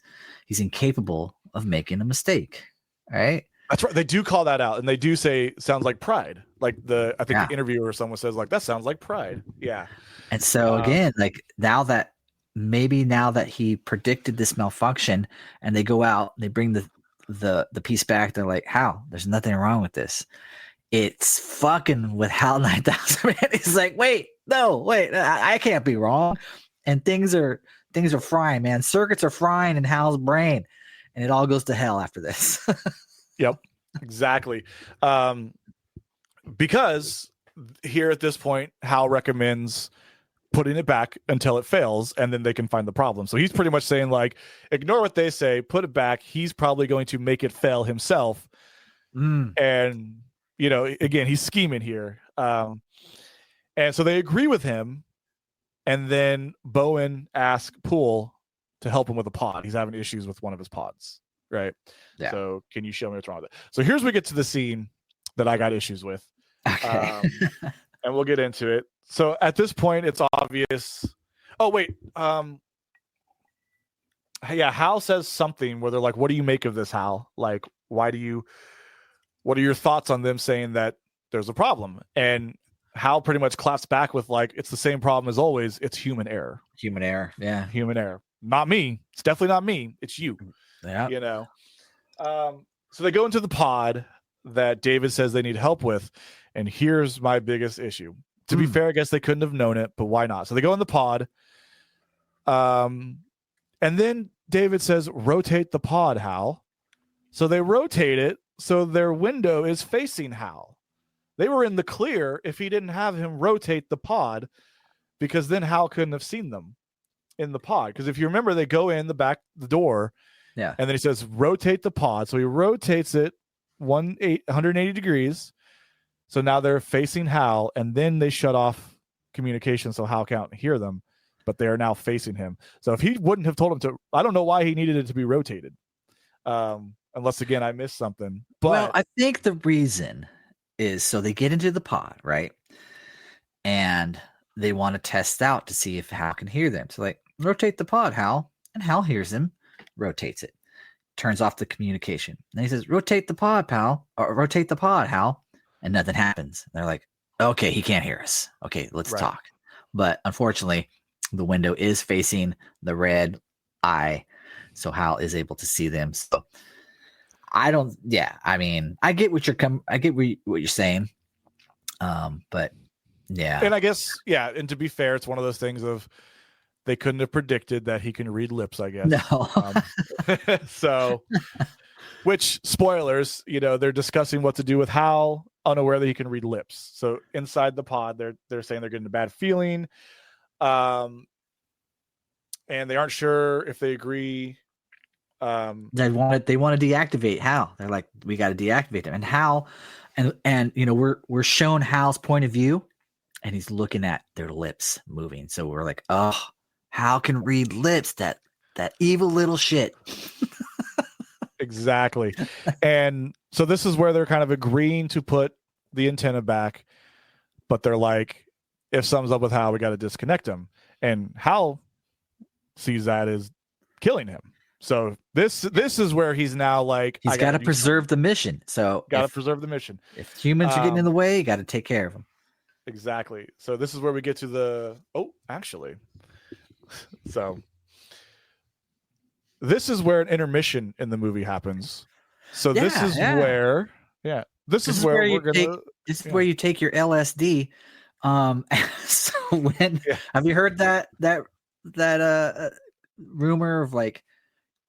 Speaker 3: incapable of making a mistake, right?
Speaker 1: That's right. They do call that out, and they do say sounds like pride. Like the interviewer or someone says like that sounds like pride. Yeah.
Speaker 3: And so again, like now that he predicted this malfunction, and they go out, they bring the piece back. They're like, "Hal, there's nothing wrong with this." It's fucking with HAL 9000. Man. It's like, wait, I can't be wrong. And things are frying, man. Circuits are frying in Hal's brain, and it all goes to hell after this.
Speaker 1: Yep, exactly. Because here at this point, Hal recommends putting it back until it fails, and then they can find the problem. So he's pretty much saying like, ignore what they say, put it back. He's probably going to make it fail himself. And, you know, again, he's scheming here. And so they agree with him. And then Bowen asks Poole to help him with a pod. He's having issues with one of his pods. Right. Yeah. So can you show me what's wrong with it? So here's where we get to the scene that I got issues with. Okay. And we'll get into it. So at this point, it's obvious. Oh, wait. Yeah, Hal says something where they're like, what do you make of this, Hal? Like, what are your thoughts on them saying that there's a problem? And Hal pretty much claps back with like, it's the same problem as always. It's human error.
Speaker 3: Human error. Yeah.
Speaker 1: Human error. Not me. It's definitely not me. It's you.
Speaker 3: Yeah.
Speaker 1: You know? So they go into the pod that David says they need help with. And here's my biggest issue. To be fair, I guess they couldn't have known it, but why not? So they go in the pod. And then David says, rotate the pod, Hal. So they rotate it so their window is facing Hal. They were in the clear if he didn't have him rotate the pod, because then Hal couldn't have seen them in the pod. Because if you remember, they go in the door.
Speaker 3: Yeah.
Speaker 1: And then he says, rotate the pod. So he rotates it 180 degrees. So now they're facing Hal, and then they shut off communication so Hal can't hear them, but they are now facing him. So if he wouldn't have told him to, I don't know why he needed it to be rotated. Unless, again, I missed something. But
Speaker 3: well, I think the reason is so they get into the pod, right? And they want to test out to see if Hal can hear them. So like, rotate the pod, Hal. And Hal hears him, rotates it, turns off the communication. And he says, rotate the pod, pal, or rotate the pod, Hal. And nothing happens. They're like, okay, he can't hear us. Okay, let's talk. But unfortunately, the window is facing the red eye, so Hal is able to see them. So I mean, I get what you're saying. But yeah.
Speaker 1: And I guess, yeah, and to be fair, it's one of those things of they couldn't have predicted that he can read lips, I guess.
Speaker 3: No.
Speaker 1: So, which, spoilers, you know, they're discussing what to do with Hal, unaware that he can read lips. So inside the pod, they're saying they're getting a bad feeling. And they aren't sure if they agree.
Speaker 3: They want to deactivate Hal. They're like, we got to deactivate him. And Hal, and you know, we're shown Hal's point of view, and he's looking at their lips moving. So we're like, oh, Hal can read lips. That evil little shit.
Speaker 1: Exactly. And so this is where they're kind of agreeing to put the antenna back, but they're like, if something's up with Hal, we got to disconnect him. And Hal sees that as killing him. So this is where he's now like,
Speaker 3: he's got to preserve the mission. So
Speaker 1: got to preserve the mission.
Speaker 3: If humans are getting in the way, you got to take care of them.
Speaker 1: Exactly. So this is where we get to so this is where an intermission in the movie happens. So this is where we're gonna
Speaker 3: This is
Speaker 1: Yeah.
Speaker 3: where you take your LSD. So when
Speaker 1: Yeah.
Speaker 3: have you heard that rumor of like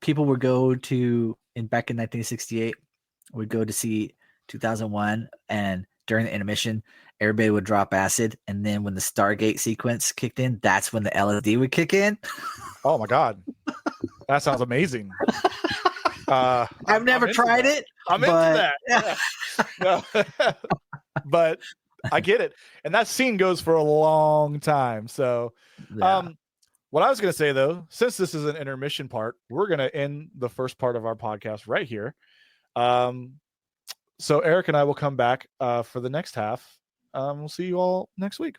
Speaker 3: people would go to back in 1968 would go to see 2001, and during the intermission everybody would drop acid, and then when the Stargate sequence kicked in, that's when the LSD would kick in.
Speaker 1: Oh my God, that sounds amazing.
Speaker 3: I've never tried it.
Speaker 1: I'm
Speaker 3: but-
Speaker 1: into that. Yeah. No. But I get it, and that scene goes for a long time. So,
Speaker 3: Yeah.
Speaker 1: what I was going to say though, since this is an intermission part, we're going to end the first part of our podcast right here. So Eric and I will come back for the next half. We'll see you all next week.